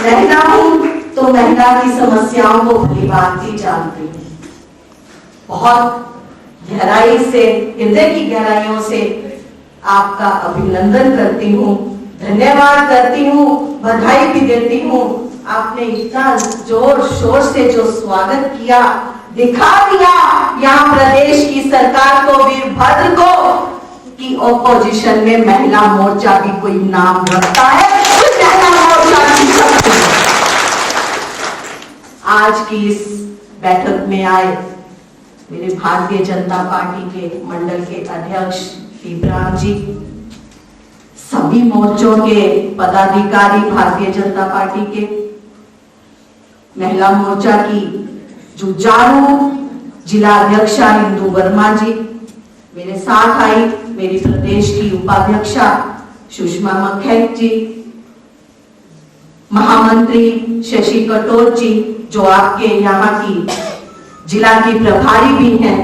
महिला हूं तो महिला की समस्याओं को भली भांति जानती हूँ। बहुत गहराई से, हृदय की गहराइयों से आपका अभिनंदन करती हूँ, धन्यवाद करती हूँ, बधाई भी देती हूँ। आपने इतना जोर शोर से जो स्वागत किया, दिखा दिया यहाँ प्रदेश की सरकार को, वीरभद्र को, कि ओपोजिशन में महिला मोर्चा भी कोई नाम रखता है। महिला मोर्चा की शक्ति आज की इस बैठक में आए मेरे भारतीय जनता पार्टी के मंडल के अध्यक्ष इब्राहिम जी, सभी मोर्चों के पदाधिकारी भारतीय जनता पार्टी के, महिला मोर्चा की जुझारू जिला अध्यक्षा इंदु वर्मा जी, मेरे साथ आई मेरी प्रदेश की उपाध्यक्षा सुषमा मखेक जी, महामंत्री शशि कटोच जी, जो आपके यहाँ की जिला की प्रभारी भी हैं।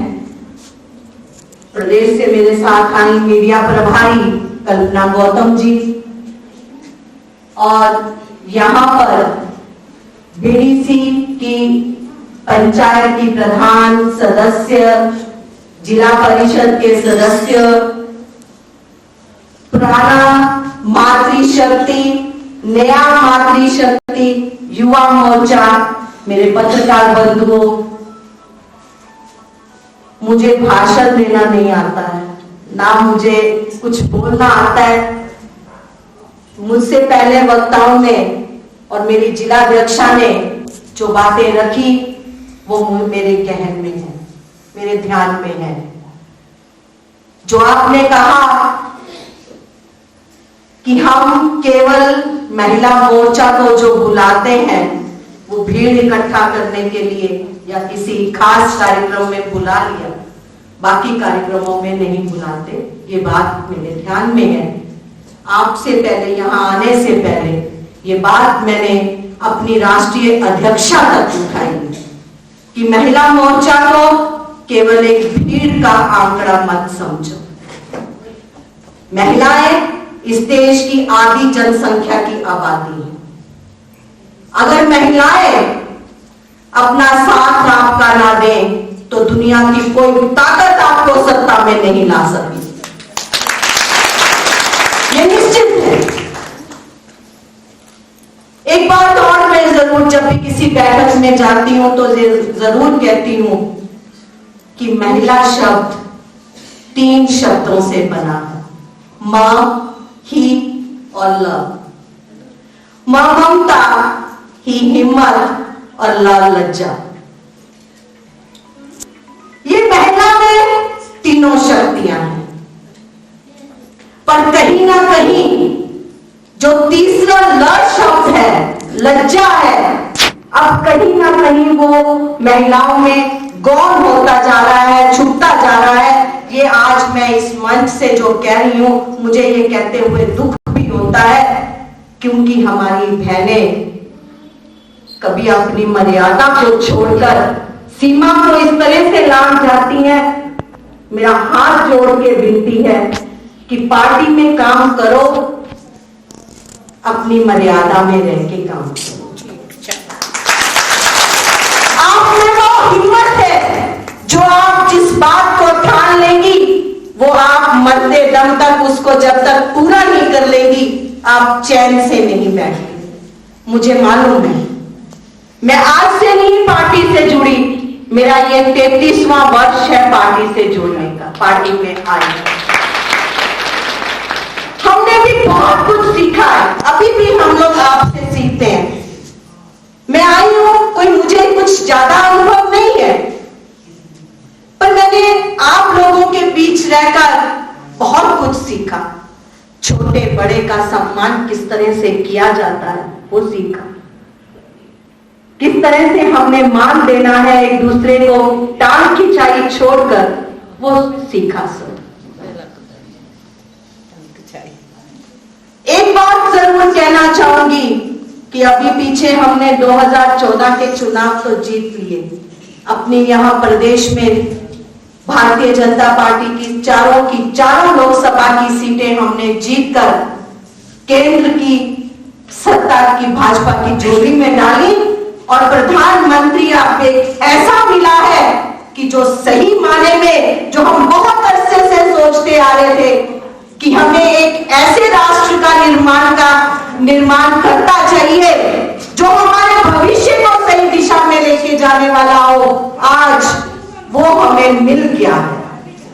प्रदेश से मेरे साथ आई मीडिया प्रभारी कल्पना गौतम जी, और यहाँ पर बीडीसी की पंचायत की प्रधान, सदस्य, जिला परिषद के सदस्य, पुराना मातृशक्ति, नया मातृशक्ति, युवा मोर्चा, मेरे पत्रकार बंधुओं, मुझे भाषण देना नहीं आता है, ना मुझे कुछ बोलना आता है। मुझसे पहले वक्ताओं ने और मेरी जिला अध्यक्षा ने जो बातें रखी वो मेरे गहन में है, मेरे ध्यान में है। जो आपने कहा कि हम केवल महिला मोर्चा को जो बुलाते हैं वो भीड़ इकट्ठा करने के लिए या किसी खास कार्यक्रम में बुला लिया, बाकी कार्यक्रमों में नहीं बुलाते, ये बात मेरे ध्यान में है। आपसे पहले, यहाँ आने से पहले ये बात मैंने अपनी राष्ट्रीय अध्यक्षा तक उठाई कि महिला मोर्चा को केवल एक भीड़ का आंकड़ा मत समझो। महिलाएं इस देश की आधी जनसंख्या की आबादी है। अगर महिलाएं अपना साथ आपका ना दें तो दुनिया की कोई ताकत आपको सत्ता में नहीं ला सकती, ये निश्चित है। एक बात और मैं जरूर जब भी किसी बैठक में जाती हूं तो जरूर कहती हूं कि महिला शब्द 3 शब्दों से बना है, मां, ही और लव। मां ममता, ही हिम्मत और लव लज्जा। ये महिला में तीनों शक्तियां हैं, पर कहीं ना कहीं जो तीसरा ल शब्द है, लज्जा है, अब कहीं ना कहीं वो महिलाओं में गौण होता जा रहा है, छुपता जा रहा है। ये आज मैं इस मंच से जो कह रही हूं, मुझे ये कहते हुए दुख भी होता है, क्योंकि हमारी बहनें कभी अपनी मर्यादा को छोड़कर सीमा को इस तरह से लांघ जाती हैं। मेरा हाथ जोड़ के विनती है कि पार्टी में काम करो, अपनी मर्यादा में रह के काम करो। आप में वो हिम्मत है जो आप जिस बात को ठान लेंगी वो आप मरते दम तक उसको जब तक पूरा नहीं कर लेंगी आप चैन से नहीं बैठेंगे। मुझे मालूम है, मैं आज से नहीं पार्टी से जुड़ी, मेरा ये 33वां वर्ष है पार्टी से जुड़ने का, पार्टी में आए। हमने भी बहुत कुछ सीखा है, अभी भी हम लोग आपसे सीखते हैं। मैं आई हूं, कोई मुझे कुछ ज्यादा अनुभव नहीं है, पर मैंने आप लोगों के बीच रहकर बहुत कुछ सीखा। छोटे बड़े का सम्मान किस तरह से किया जाता है वो सीखा, किस तरह से हमने मान देना है एक दूसरे को, टांग खिंचाई छोड़कर, वो सीखा सब। एक बात जरूर कहना चाहूंगी कि अभी पीछे हमने 2014 के चुनाव तो जीत लिए। अपने यहां प्रदेश में भारतीय जनता पार्टी की चारों लोकसभा की सीटें हमने जीतकर केंद्र की सत्ता की भाजपा की झोली में डाली और प्रधानमंत्री अब एक ऐसा मिला है कि जो सही माने में, जो हम बहुत अरसे से सोचते आ रहे थे कि हमें एक ऐसे राष्ट्र का निर्माण करता चाहिए जो हमारे भविष्य को सही दिशा में लेके जाने वाला हो, आज वो हमें मिल गया है।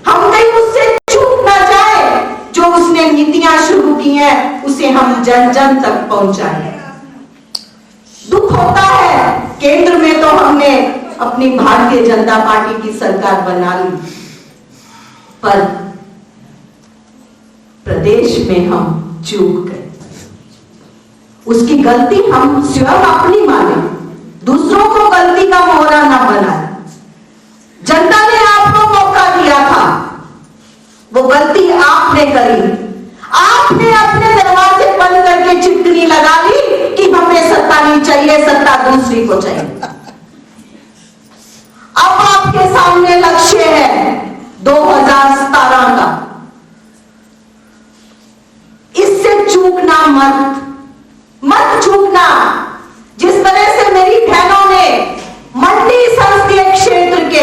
हम कहीं उससे चूक ना जाए, जो उसने नीतियां शुरू की हैं उसे हम जन जन तक पहुंचाएं। दुख होता है, केंद्र में तो हमने अपनी भारतीय जनता पार्टी की सरकार बना ली, पर प्रदेश में हम चूक गए। उसकी गलती हम स्वयं अपनी माने, दूसरों को गलती का मोहरा ना बनाए। जनता ने आपको मौका दिया था, वो गलती आपने करी। आपने अपने दरवाजे बंद करके चिटकनी लगा ली कि हमें सत्ता नहीं चाहिए, सत्ता दूसरी को चाहिए। अब आपके सामने लक्ष्य है 2017 का, इससे चूकना मत चूकना। जिस तरह से मेरी बहनों ने मंडी संसदीय क्षेत्र के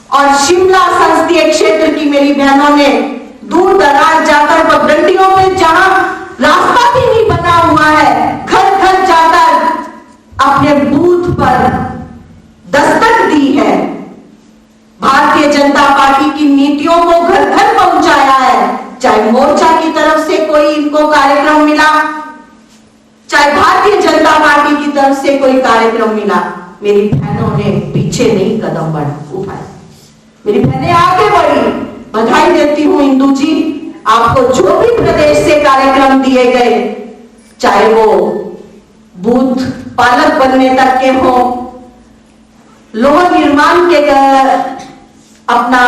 और शिमला संसदीय क्षेत्र की मेरी बहनों ने दूर दराज जाकर पगडंडियों में, जहां रास्ता भी नहीं बना हुआ है, घर घर जाकर अपने बूथ पर दस्तक दी है। भारतीय जनता पार्टी की नीतियों को घर घर पहुंचाया है। चाहे मोर्चा की तरफ से कोई इनको कार्यक्रम मिला, चाहे भारतीय जनता पार्टी की तरफ से कोई कार्यक्रम मिला, मेरी बहनों ने पीछे नहीं कदम उठाए, मेरी बहनें आगे बढ़ी। बधाई देती हूं इंदू जी, आपको जो भी प्रदेश से कार्यक्रम दिए गए, चाहे वो बूथ पालक बनने तक के हो, लोह निर्माण के अपना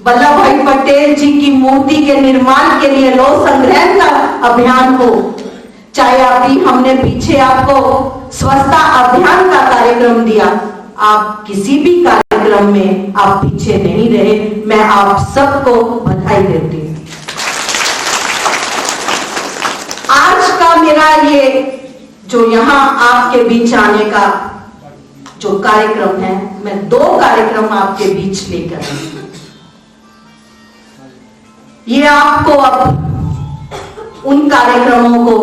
वल्लभ भाई पटेल जी की मूर्ति के निर्माण के लिए लोह संग्रहण का अभियान हो, चाहे अभी हमने पीछे आपको स्वच्छता अभियान का कार्यक्रम दिया, आप किसी भी कार्यक्रम में आप पीछे नहीं रहे। मैं आप सबको बधाई देती हूं। आज का मेरा ये जो यहां आपके बीच आने का जो कार्यक्रम है, मैं 2 कार्यक्रम आपके बीच लेकर आई। ये आपको अब उन कार्यक्रमों को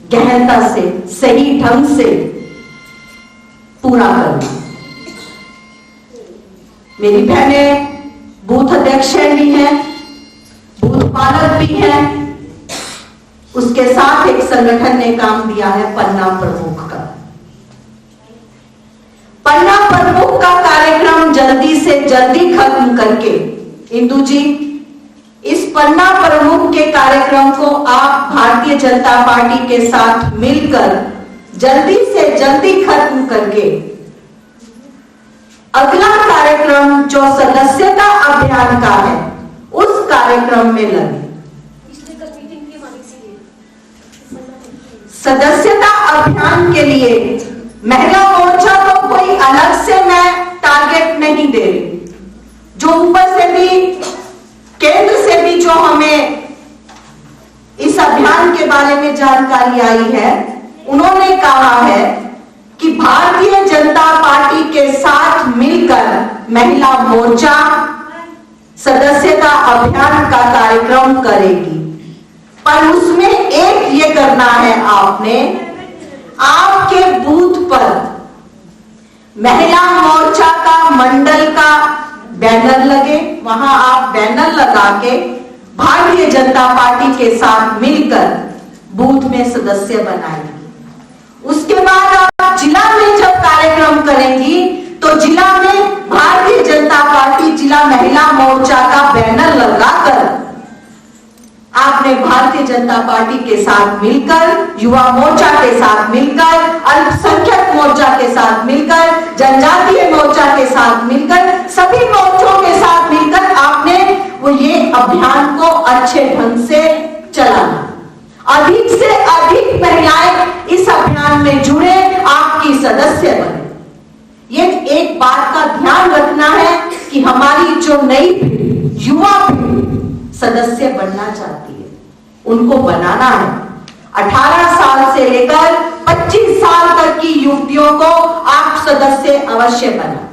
गहनता से, सही ढंग से पूरा करना। मेरी बहनें बूथ अध्यक्ष भी हैं, बूथ पालक भी हैं, उसके साथ एक संगठन ने काम दिया है पन्ना प्रमुख का। पन्ना प्रमुख का कार्यक्रम जल्दी से जल्दी खत्म करके, इंदु जी, इस पन्ना प्रमुख के कार्यक्रम को आप भारतीय जनता पार्टी के साथ मिलकर जल्दी से जल्दी खत्म करके अगला कार्यक्रम जो सदस्यता अभियान का है, उस कार्यक्रम में लगे। सदस्यता अभियान के लिए महिला मोर्चा को कोई अलग से मैं टारगेट नहीं दे रही। जो ऊपर से भी, केंद्र से भी जो हमें इस अभियान के बारे में जानकारी आई है, उन्होंने कहा है कि भारतीय जनता पार्टी के साथ मिलकर महिला मोर्चा सदस्यता अभियान का कार्यक्रम करेगी। पर उसमें एक ये करना है, आपने आपके बूथ पर महिला मोर्चा का मंडल का बैनर लगे, वहां आप बैनर लगा के भारतीय जनता पार्टी के साथ मिलकर बूथ में सदस्य बनाएंगे। उसके बाद आप जिला में जब कार्यक्रम करेंगी तो जिला में भारतीय जनता पार्टी जिला महिला मोर्चा का बैनर लगाकर आपने भारतीय जनता पार्टी के साथ मिलकर, युवा मोर्चा के साथ मिलकर, अल्पसंख्यक मोर्चा के साथ मिलकर, जनजातीय मोर्चा के साथ मिलकर, सभी मोर्चों के साथ मिलकर आपने वो ये अभियान को अच्छे ढंग से चलाना। अधिक से अधिक महिलाएं इस अभियान में जुड़े, आपकी सदस्य बने। ये एक बात का ध्यान रखना है कि हमारी जो नई पीढ़ी, युवा पीढ़ी सदस्य बनना चाहती है, उनको बनाना है। 18 साल से लेकर 25 साल तक की युवतियों को आप सदस्य अवश्य बना।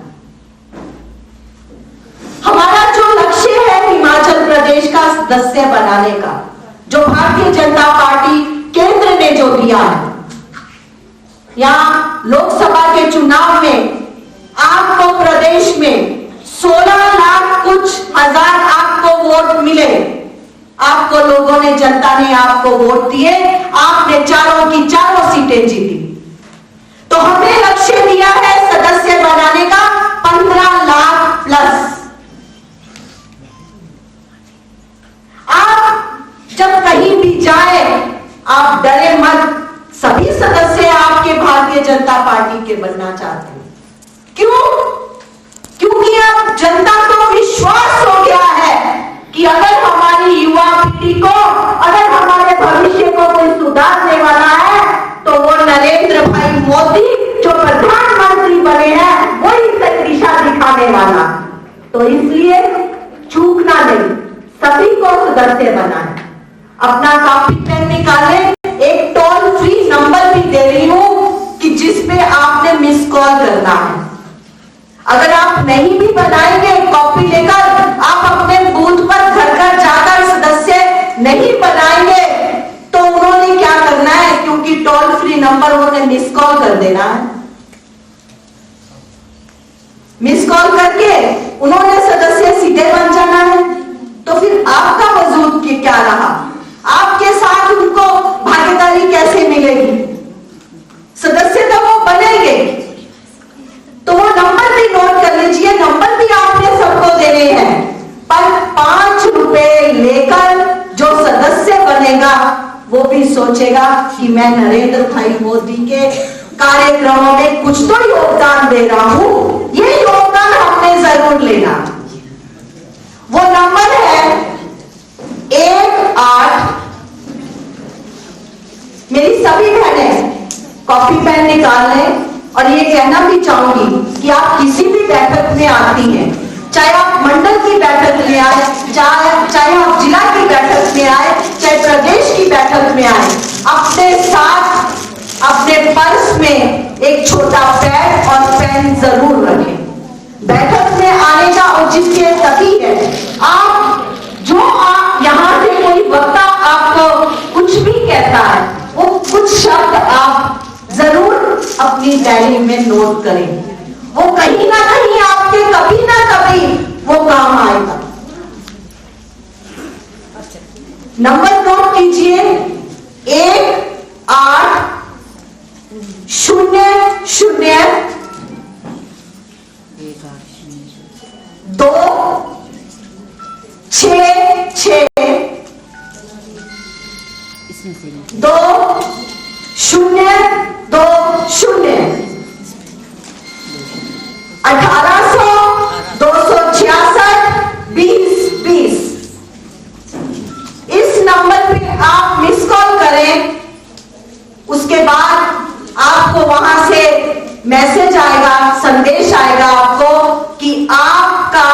हमारा जो लक्ष्य है हिमाचल प्रदेश का सदस्य बनाने का, जो भारतीय जनता पार्टी केंद्र ने जो दिया है, यहां लोकसभा के चुनाव में आपको प्रदेश में 16 लाख कुछ हजार आपको वोट मिले। आपको लोगों ने, जनता ने आपको वोट दिए, आपने चारों की चारों सीटें जीती। तो हमने लक्ष्य दिया है सदस्य बनाने का 15 लाख प्लस। आप जब कहीं भी जाए, आप डरे मत, सभी सदस्य आपके भारतीय जनता पार्टी के बनना चाहते हैं। क्यों? क्योंकि अब जनता को विश्वास हो गया है कि अगर हमारी युवा पीढ़ी को, अगर हमारे भविष्य को कोई सुधारने वाला है तो वो नरेंद्र भाई मोदी जो प्रधानमंत्री बने हैं, वही सही दिशा दिखाने वाला। तो इसलिए चूकना नहीं, सभी को सदस्य बनाए। अपना कॉपी पेन निकाले, एक टोल फ्री नंबर भी दे रही हूं कि जिसपे आपने मिस कॉल करना है। अगर आप नहीं भी बनाएंगे कॉपी लेकर, आप अपने बूथ पर घर घर जाकर सदस्य नहीं बनाएंगे तो उन्होंने क्या करना है, क्योंकि टोल फ्री नंबर उन्होंने मिस कॉल कर देना है। मिस कॉल करके उन्होंने सदस्य सीधे बन जाना है। तो फिर आपका वजूद क्या रहा? आपके साथ उनको भागीदारी कैसे मिलेगी? सदस्य तो वो बनेंगे। तो वो नंबर भी नोट कर लीजिए, नंबर भी आपने सबको देने हैं, पर 5 रुपए लेकर जो सदस्य बनेगा वो भी सोचेगा कि मैं नरेंद्र भाई मोदी के कार्यक्रमों में कुछ तो योगदान दे रहा हूं, ये योगदान हमने जरूर लेना। वो नंबर है 18 मेरी सभी बहनें कॉपी पेन निकाल लें और ये कहना भी चाहूंगी कि आप किसी भी बैठक में आती हैं, चाहे आप मंडल की बैठक में आए, चाहे आप जिला की बैठक में आए, चाहे प्रदेश की बैठक में आए, अपने साथ अपने पर्स में एक छोटा पैड और पेन जरूर रखें। बैठक में आने का औचित्य तभी है आप यहाँ से कोई वक्ता आपको कुछ भी कहता है, वो कुछ शब्द आप जरूर अपनी डायरी में नोट करें, वो कहीं ना कहीं आपके कभी ना कभी वो काम आएगा। नंबर नोट कीजिए 1800-266-2020 इस नंबर पे आप मिस कॉल करें। उसके बाद आपको वहां से मैसेज आएगा, संदेश आएगा आपको कि आपका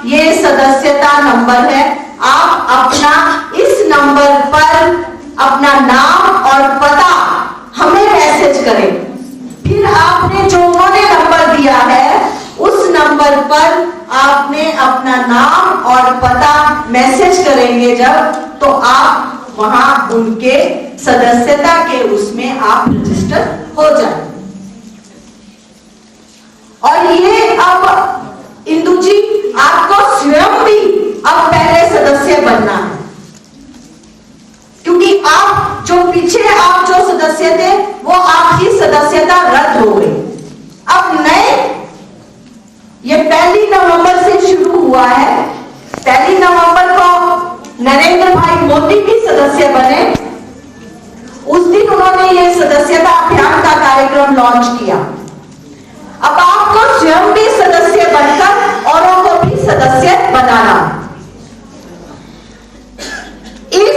ये सदस्यता नंबर है। आप अपना इस नंबर पर अपना नाम और पता हमें मैसेज करें। फिर आपने जो उन्होंने नंबर दिया है उस नंबर पर आपने अपना नाम और पता मैसेज करेंगे जब, तो आप वहां उनके सदस्यता के उसमें आप रजिस्टर हो जाएंगे। और ये अब इंदु जी आपको स्वयं भी अब पहले सदस्य बनना है, क्योंकि आप जो पीछे आप जो सदस्य थे वो आपकी सदस्यता रद्द हो गई। अब नए ये 1 नवंबर से शुरू हुआ है। 1 नवंबर को नरेंद्र भाई मोदी भी सदस्य बने। उस दिन उन्होंने ये सदस्यता अभियान का कार्यक्रम लॉन्च किया। अब आपको स्वयं भी सदस्य बनकर औरों को भी सदस्य बनाना। इस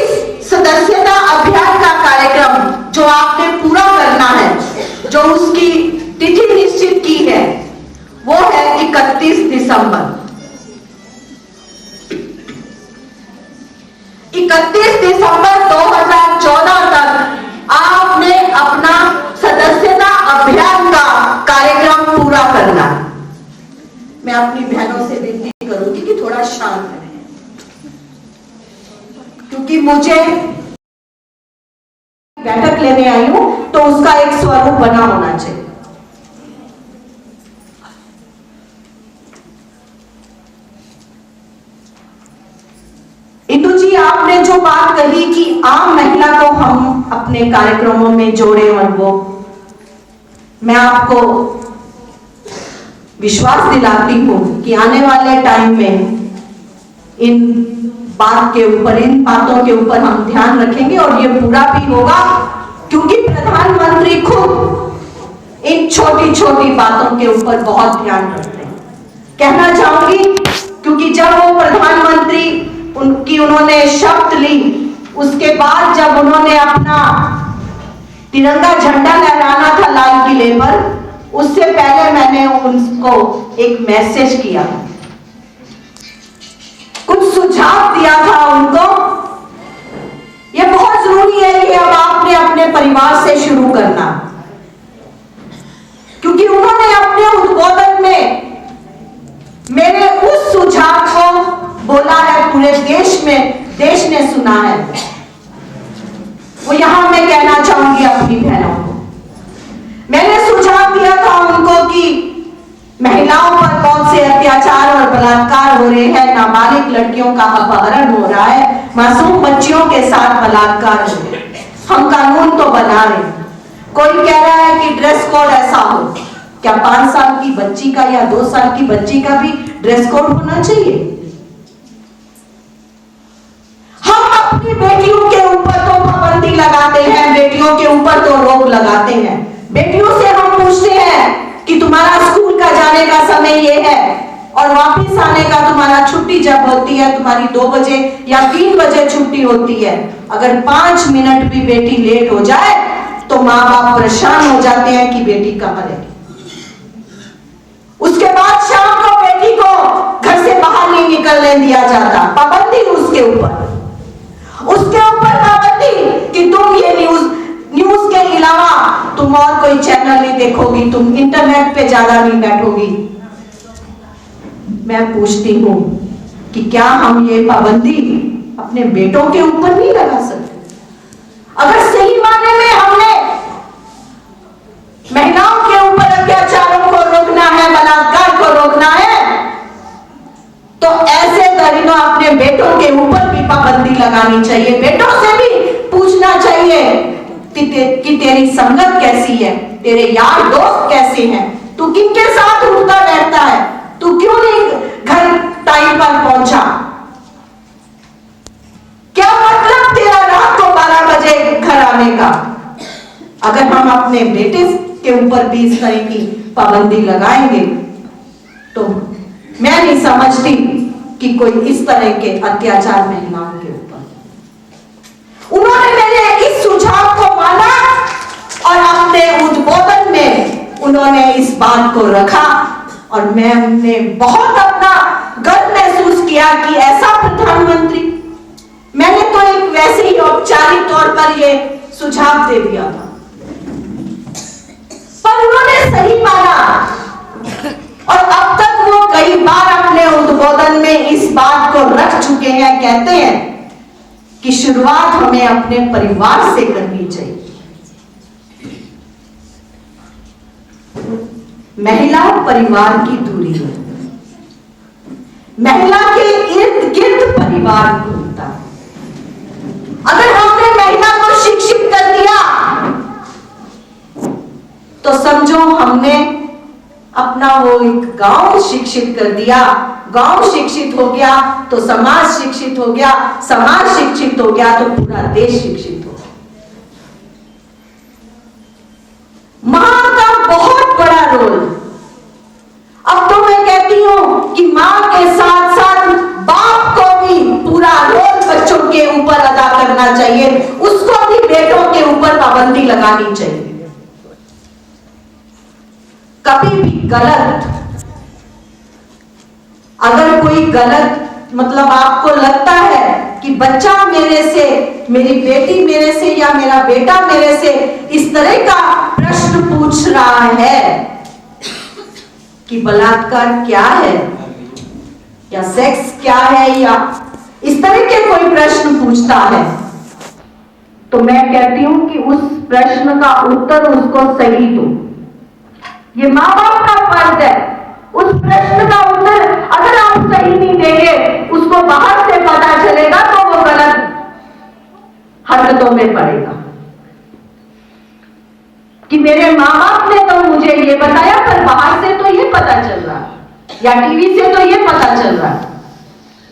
सदस्यता अभियान का कार्यक्रम जो आपने पूरा करना है, जो उसकी तिथि निश्चित की है, वो है 31 दिसंबर। 31 दिसंबर 2014 तक आपने अपना सदस्यता अभियान का कार्यक्रम पूरा करना है। मैं अपनी बहनों से विनती करूंगी कि थोड़ा शांत रहें, क्योंकि मुझे बैठक लेने आई हूं तो उसका एक स्वरूप बना होना चाहिए। इंदु जी, आपने जो बात कही कि आम महिला को हम अपने कार्यक्रमों में जोड़े, और वो मैं आपको विश्वास दिलाती हूं कि आने वाले टाइम में इन बातों के ऊपर हम ध्यान रखेंगे और ये पूरा भी होगा, क्योंकि प्रधानमंत्री खुद इन छोटी छोटी बातों के ऊपर बहुत ध्यान रखते हैं। कहना चाहूंगी, क्योंकि जब वो प्रधानमंत्री उन्होंने शपथ ली, उसके बाद जब उन्होंने अपना तिरंगा झंडा लहराना था लाल किले पर, उससे पहले मैंने उनको एक मैसेज किया, कुछ सुझाव दिया था उनको। यह बहुत जरूरी है कि अब आपने अपने परिवार से शुरू करना, क्योंकि उन्होंने अपने उद्बोधन में मेरे उस सुझाव को बोला है, पूरे देश ने सुना है। वो यहां मैं कहना चाहूंगी अपनी बहनों को, मैंने सुझाव दिया था उनको कि महिलाओं पर बहुत से अत्याचार और बलात्कार हो रहे हैं, नाबालिग लड़कियों का अपहरण हो रहा है, मासूम बच्चियों के साथ बलात्कार हो रहे हैं। हम कानून तो बना रहे हैं, कोई कह रहा है कि ड्रेस कोड ऐसा हो, क्या 5 साल की बच्ची का या 2 साल की बच्ची का भी ड्रेस कोड होना चाहिए? हम अपनी बेटियों के ऊपर तो पाबंदी लगाते हैं, बेटियों के ऊपर तो रोक लगाते हैं। बेटियों से हम पूछते हैं कि तुम्हारा स्कूल का जाने का समय ये है और वापस आने का तुम्हारा छुट्टी जब होती है, तुम्हारी 2 बजे या 3 बजे छुट्टी होती है, अगर 5 मिनट भी बेटी लेट हो जाए तो माँ बाप परेशान हो जाते हैं कि बेटी कहाँ रह गई। उसके बाद शाम को बेटी को घर से बाहर नहीं निकलने दिया जाता, पाबंदी उसके ऊपर पाबंदी कि तुम ये न्यूज के अलावा तुम और कोई चैनल नहीं देखोगी, तुम इंटरनेट पे ज्यादा नहीं बैठोगी। मैं पूछती हूं कि क्या हम ये पाबंदी अपने बेटों के ऊपर नहीं लगा सकते? अगर सही मायने में हमने महिलाओं के ऊपर अत्याचारों को रोकना है, बलात्कार को रोकना है, तो ऐसे दरिंदों अपने बेटों के ऊपर भी पाबंदी लगानी चाहिए। बेटों से भी पूछना चाहिए कि तेरी संगत कैसी है, तेरे यार दोस्त कैसे हैं, तू किनके साथ उठता रहता है, तू क्यों नहीं घर टाइम पर पहुंचा, क्या मतलब तेरा रात को 12 बजे घर आने का। अगर हम अपने बेटे के ऊपर भी इस तरह की पाबंदी लगाएंगे तो मैं नहीं समझती कि कोई इस तरह के अत्याचार महिलाओं के ऊपर। उन्होंने मेरे इस सुझाव को माना और अपने उद्बोधन में उन्होंने इस बात को रखा और मैंने बहुत अपना गर्व महसूस किया कि ऐसा प्रधानमंत्री, मैंने तो एक वैसे ही औपचारिक तौर पर ये सुझाव दे दिया था, पर उन्होंने सही माना और अब तक वो कई बार अपने उद्बोधन में इस बात को रख चुके हैं। कहते हैं कि शुरुआत हमें अपने परिवार से करनी चाहिए। महिला परिवार की दूरी है, महिला के इर्द गिर्द परिवार घूमता है। अगर हमने महिला को शिक्षित कर दिया तो समझो हमने अपना वो एक गांव शिक्षित कर दिया। गांव शिक्षित हो गया तो समाज शिक्षित हो गया, समाज शिक्षित हो गया तो पूरा देश शिक्षित हो गया। मां का बहुत बड़ा रोल। अब तो मैं कहती हूं कि मां के साथ साथ बाप को भी पूरा रोल बच्चों के ऊपर अदा करना चाहिए, उसको भी बेटों के ऊपर पाबंदी लगानी चाहिए। कभी भी गलत, अगर कोई गलत मतलब आपको लगता है कि बच्चा मेरे से, मेरी बेटी मेरे से या मेरा बेटा मेरे से इस तरह का प्रश्न पूछ रहा है कि बलात्कार क्या है या सेक्स क्या है या इस तरह के कोई प्रश्न पूछता है, तो मैं कहती हूं कि उस प्रश्न का उत्तर उसको सही दो। ये माँ बाप का फर्ज है। उस प्रश्न का उत्तर अगर आप सही नहीं देंगे, उसको बाहर से पता चलेगा तो वो गलत हरकतों में पड़ेगा कि मेरे माँ बाप ने तो मुझे ये बताया पर बाहर से तो ये पता चल रहा है या टीवी से तो ये पता चल रहा है।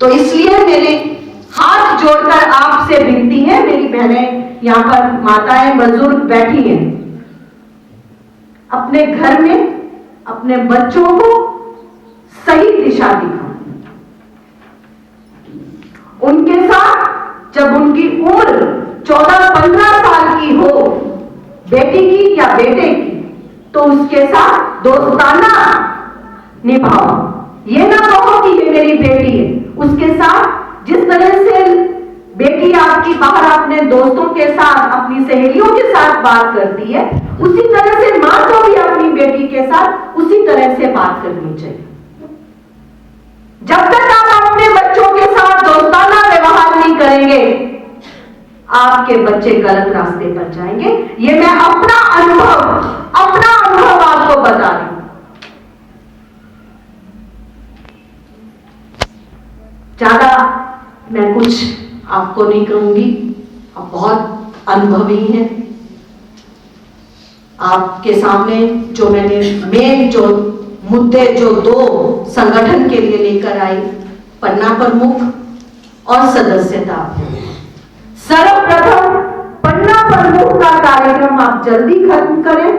तो इसलिए मेरे हाथ जोड़कर आपसे विनती है, मेरी बहनें यहाँ पर माताएं बुजुर्ग बैठी हैं, अपने घर में अपने बच्चों को सही दिशा दिखाओ। उनके साथ जब उनकी उम्र 14-15 साल की हो, बेटी की या बेटे की, तो उसके साथ दोस्ताना निभाओ। ये ना कहो कि ये मेरी बेटी है। उसके साथ जिस तरह से बेटी आपकी बाहर अपने दोस्तों के साथ, अपनी सहेलियों के साथ बात करती है, उसी तरह से मां को भी अपनी बेटी के साथ उसी तरह से बात करनी चाहिए। जब तक आप अपने बच्चों के साथ दोस्ताना व्यवहार नहीं करेंगे, आपके बच्चे गलत रास्ते पर जाएंगे। ये मैं अपना अनुभव आपको बता रही हूं। ज्यादा मैं कुछ आपको नहीं कहूंगी, आप बहुत अनुभवी हैं। आपके सामने जो मैंने मेन जो मुद्दे जो 2 संगठन के लिए लेकर आई, पन्ना प्रमुख और सदस्यता। सर्वप्रथम पन्ना प्रमुख का कार्यक्रम आप जल्दी खत्म करें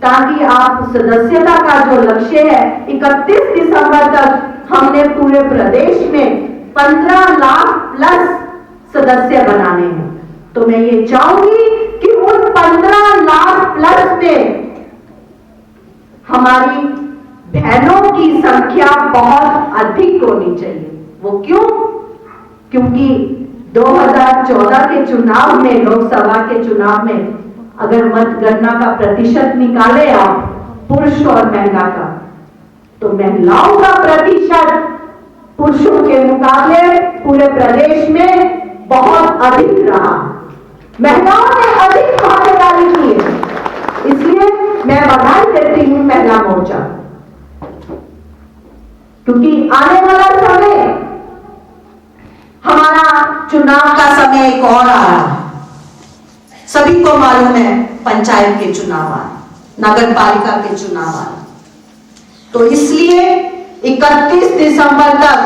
ताकि आप सदस्यता का जो लक्ष्य है 31 दिसंबर तक हमने पूरे प्रदेश में 15 लाख प्लस सदस्य बनाने हैं। तो मैं ये चाहूंगी कि उन 15 लाख प्लस में हमारी बहनों की संख्या बहुत अधिक होनी चाहिए। वो क्यों? क्योंकि 2014 के चुनाव में, लोकसभा के चुनाव में अगर मतगणना का प्रतिशत निकाले आप पुरुष और महिला का, तो महिलाओं का प्रतिशत पुरुषों के मुकाबले पूरे प्रदेश में बहुत अधिक रहा। महिलाओं ने अधिक भागीदारी की है, इसलिए मैं बधाई देती हूं महिला मोर्चा, क्योंकि आने वाला समय, हमारा चुनाव का समय एक और आ रहा है। सभी को मालूम है पंचायत के चुनाव आ रहे, नगर पालिका के चुनाव आ रहे, तो इसलिए 31 दिसंबर तक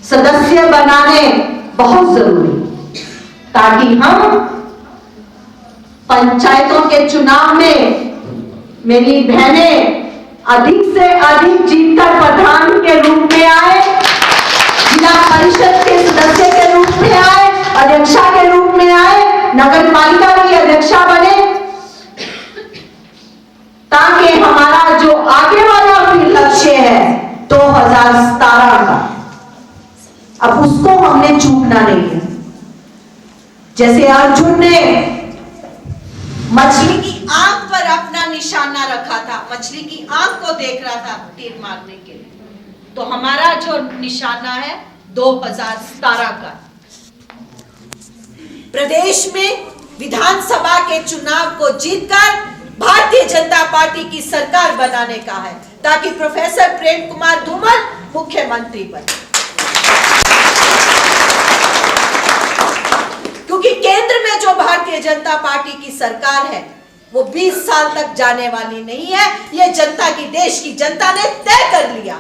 सदस्य बनाने बहुत जरूरी, ताकि हम पंचायतों के चुनाव में मेरी बहनें अधिक से अधिक जीतकर प्रधान के रूप में आए, जिला परिषद के सदस्य के रूप में आए, अध्यक्षा के रूप में आए, नगर पालिका की अध्यक्षा बने, ताकि हमारा जो आगे वाला फिर लक्ष्य है 2017 का, अब उसको हमने चूकना नहीं है। जैसे अर्जुन ने मछली की आंख पर अपना निशाना रखा था, मछली की आंख को देख रहा था तीर मारने के लिए, तो हमारा जो निशाना है 2017 का प्रदेश में विधानसभा के चुनाव को जीतकर भारतीय जनता पार्टी की सरकार बनाने का है, ताकि प्रोफेसर प्रेम कुमार धूमल मुख्यमंत्री बने। क्योंकि केंद्र में जो भारतीय जनता पार्टी की सरकार है वो 20 साल तक जाने वाली नहीं है, ये जनता की, देश की जनता ने तय कर लिया।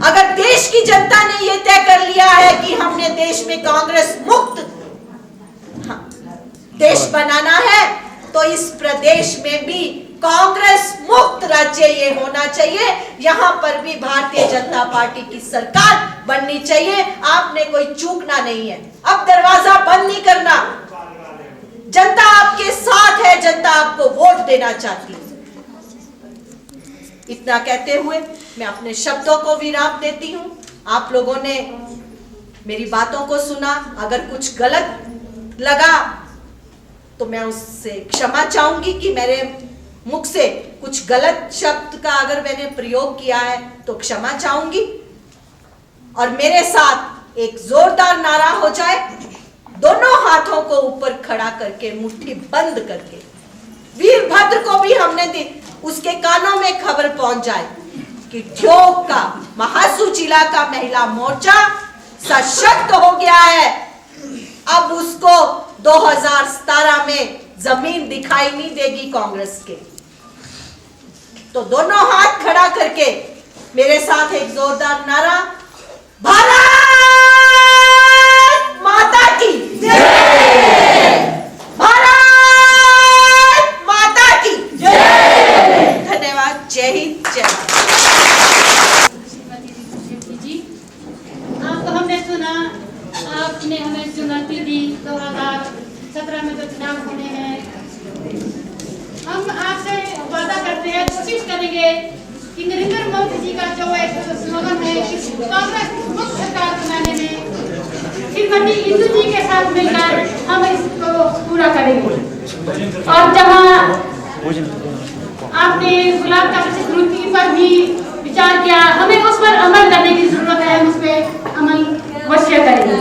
अगर देश की जनता ने ये तय कर लिया है कि हमने देश में कांग्रेस मुक्त देश बनाना है, तो इस प्रदेश में भी कांग्रेस मुक्त राज्य ये होना चाहिए। यहां पर भी भारतीय जनता पार्टी की सरकार बननी चाहिए। आपने कोई चूकना नहीं है, अब दरवाजा बंद नहीं करना। जनता आपके साथ है, जनता आपको वोट देना चाहती है। इतना कहते हुए मैं अपने शब्दों को विराम देती हूं। आप लोगों ने मेरी बातों को सुना, अगर कुछ गलत लगा तो मैं उससे क्षमा चाहूंगी कि मेरे मुख से कुछ गलत शब्द का अगर मैंने प्रयोग किया है तो क्षमा चाहूंगी। और मेरे साथ एक जोरदार नारा हो जाए, दोनों हाथों को ऊपर खड़ा करके, मुट्ठी बंद करके, वीरभद्र को भी हमने दी, उसके कानों में खबर पहुंच जाए कि ठियोग का, महासू जिला का महिला मोर्चा सशक्त हो गया है। अब उसको 2017 में जमीन दिखाई नहीं देगी कांग्रेस के। तो दोनों हाथ खड़ा करके मेरे साथ एक जोरदार नारा, भारत माता की जय, भारत माता की जय। धन्यवाद। जय हिंद, जय जी। आपको हमने सुना, आपने हमें चुनौती दी 2017 में जो चुनाव होने हैं। हम आपसे वादा करते हैं, कोशिश करेंगे कि नरेंद्र मोदी जी का जो एक स्लोगन है कि कांग्रेस मुक्त सरकार बनाने में श्रीमती इंदु जी के साथ मिलकर हम इसको पूरा करेंगे। और जहां आपने गुलाब का प्रस्तुति पर भी विचार किया, हमें उस पर अमल करने की जरूरत है, हम उस पर अमल अवश्य करेंगे।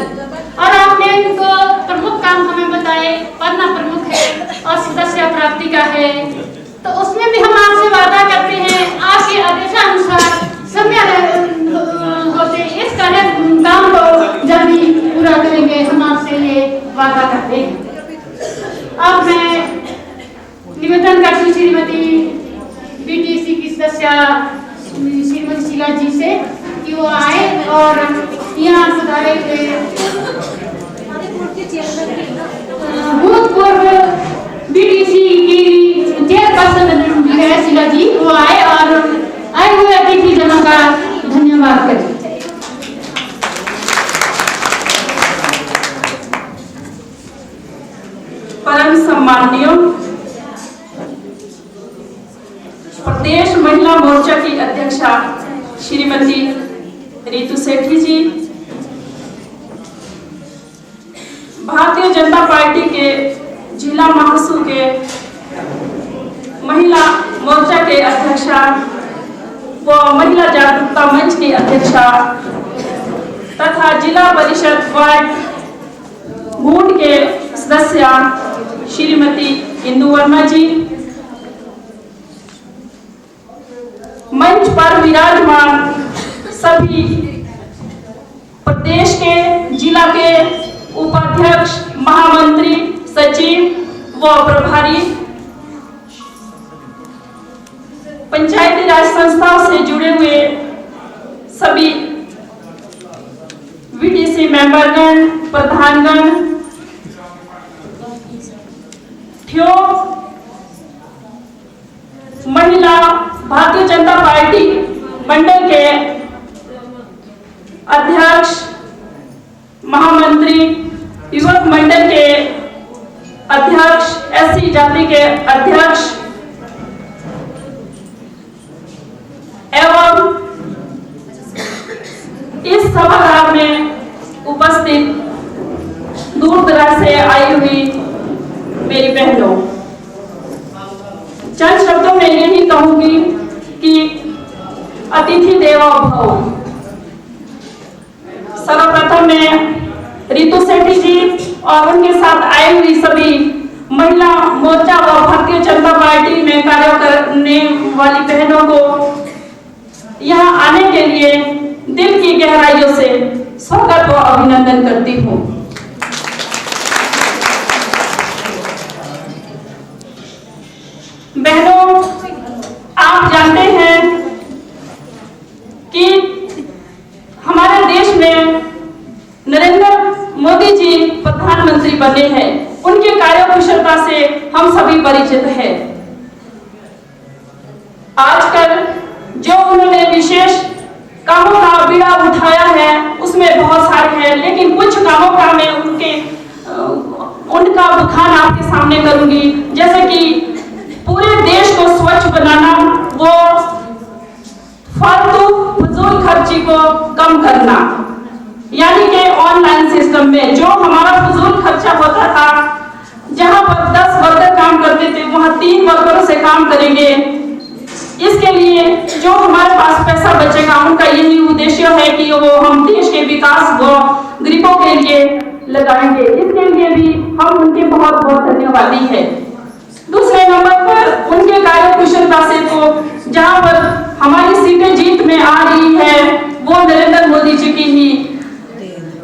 और आपने उनको प्रमुख काम हमें बताए, पढ़ना प्रमुख है और सदस्य प्राप्ति का है, तो उसमें भी हम आपसे वादा करते हैं आपके आदेशानुसार समय होते इस काम को जल्दी पूरा करेंगे, हम आपसे ये वादा करते हैं। अब मैं निवेदन करती हूँ श्रीमती बीटीसी की सदस्य श्रीमती शीला जी से कि वो आए और यहाँ सुधारे भूतपूर्व बीटीसी की चेयरपर्सन है शीला जी, वो आए और आए हुए अतिथि जनों का धन्यवाद करें। परम सम्माननीय प्रदेश महिला मोर्चा की अध्यक्षा श्रीमती रितु सेठी जी, भारतीय जनता पार्टी के जिला महासू के महिला मोर्चा के अध्यक्षा व महिला जागरूकता मंच की अध्यक्षा तथा जिला परिषद वार्ड बूट के सदस्य श्रीमती इंदु वर्मा जी, मंच पर विराजमान सभी प्रदेश के जिला के उपाध्यक्ष, महामंत्री, सचिव व प्रभारी, पंचायती राज संस्थाओं से जुड़े हुए सभी वीडीसी मेंबरगण, प्रधानगण, ठ्यो महिला भारतीय जनता पार्टी मंडल के अध्यक्ष, महामंत्री, युवक मंडल के अध्यक्ष, एससी जाति के अध्यक्ष एवं इस सभागार में उपस्थित दूर दराज से आई हुई मेरी बहनों, चंद शब्दों में यही कहूंगी कि अतिथि देवो भव। सर्वप्रथम मैं रितु सेठी जी और उनके साथ आई हुई सभी महिला मोर्चा व भारतीय जनता पार्टी में कार्य करने वाली बहनों को यहाँ आने के लिए दिल की गहराइयों से स्वागत व अभिनंदन करती हूँ। बहनों, आप जानते हैं कि हमारे देश में नरेंद्र मोदी जी प्रधानमंत्री बने हैं। उनके कार्यकुशलता से हम सभी परिचित हैं। आजकल जो उन्होंने विशेष कामों का बीड़ा उठाया है उसमें बहुत सारे हैं, लेकिन कुछ कामों का मैं उनका बखान आपके सामने करूंगी। जैसे कि पूरे देश को स्वच्छ बनाना, वो फालतू फजूल खर्ची को कम करना, यानी कि ऑनलाइन सिस्टम में जो हमारा फजूल खर्चा होता था, जहां पर 10 वर्कर काम करते थे वहां 3 वर्करों से काम करेंगे। इसके लिए जो हमारे पास पैसा बचेगा उनका यही उद्देश्य है कि वो हम देश के विकास व गरीबों के लिए लगाएंगे। इसके लिए भी हम उनके बहुत बहुत धन्यवादी हैं। दूसरे नंबर पर उनके कार्यकुशलता से तो जहां पर हमारी सीटें जीत में आ रही है वो नरेंद्र मोदी जी की ही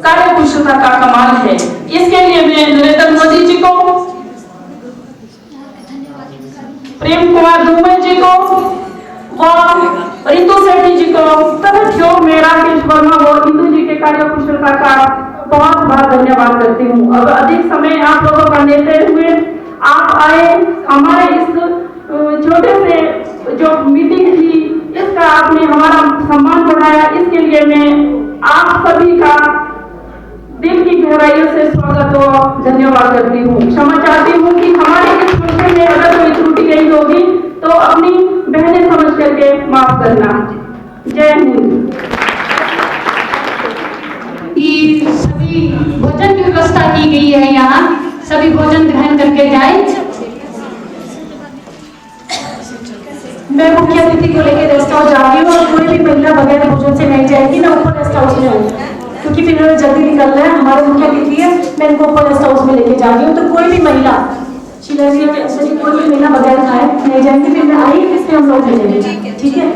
कार्यकुशलता का कमाल है। इसके लिए मैं नरेंद्र मोदी जी को, प्रेम कुमार धूमल जी को और रितु सेठी जी को तथा ठ्यो मेरा केश वर्मा व इंदु जी के कार्यकुशलता का बहुत बहुत धन्यवाद करती हूँ। अब अधिक समय आप लोगों का लेते हुए आप आए, हमारे इस छोटे से जो मीटिंग थी इसका आपने हमारा सम्मान बढ़ाया, इसके लिए मैं आप सभी का दिल की गहराइयों से स्वागत और धन्यवाद करती हूँ। क्षमा चाहती हूँ कि हमारे इस विषय में अगर कोई त्रुटि गई होगी तो अपनी बहनें समझ करके माफ करना। जय हिंद। सभी भोजन की व्यवस्था की गई है, यहाँ सभी भोजन ग्रहण करके जाए। मैं मुख्य अतिथि को लेकर रेस्ट हाउस जा रही हूँ और कोई भी महिला बगैर भोजन से नहीं जाएगी। मैं ऊपर रेस्ट हाउस में हूँ क्योंकि फिर इन्होंने जल्दी निकलना है। हमारे मुख्य अतिथि है, मैं इनको ऊपर रेस्ट हाउस में लेके जा रही हूँ। तो कोई भी महिला शीला जी कोई भी महिला बगैर खाए नहीं जाएंगे। फिर मैं आई इसलिए हम लोग भेजेंगे, ठीक है।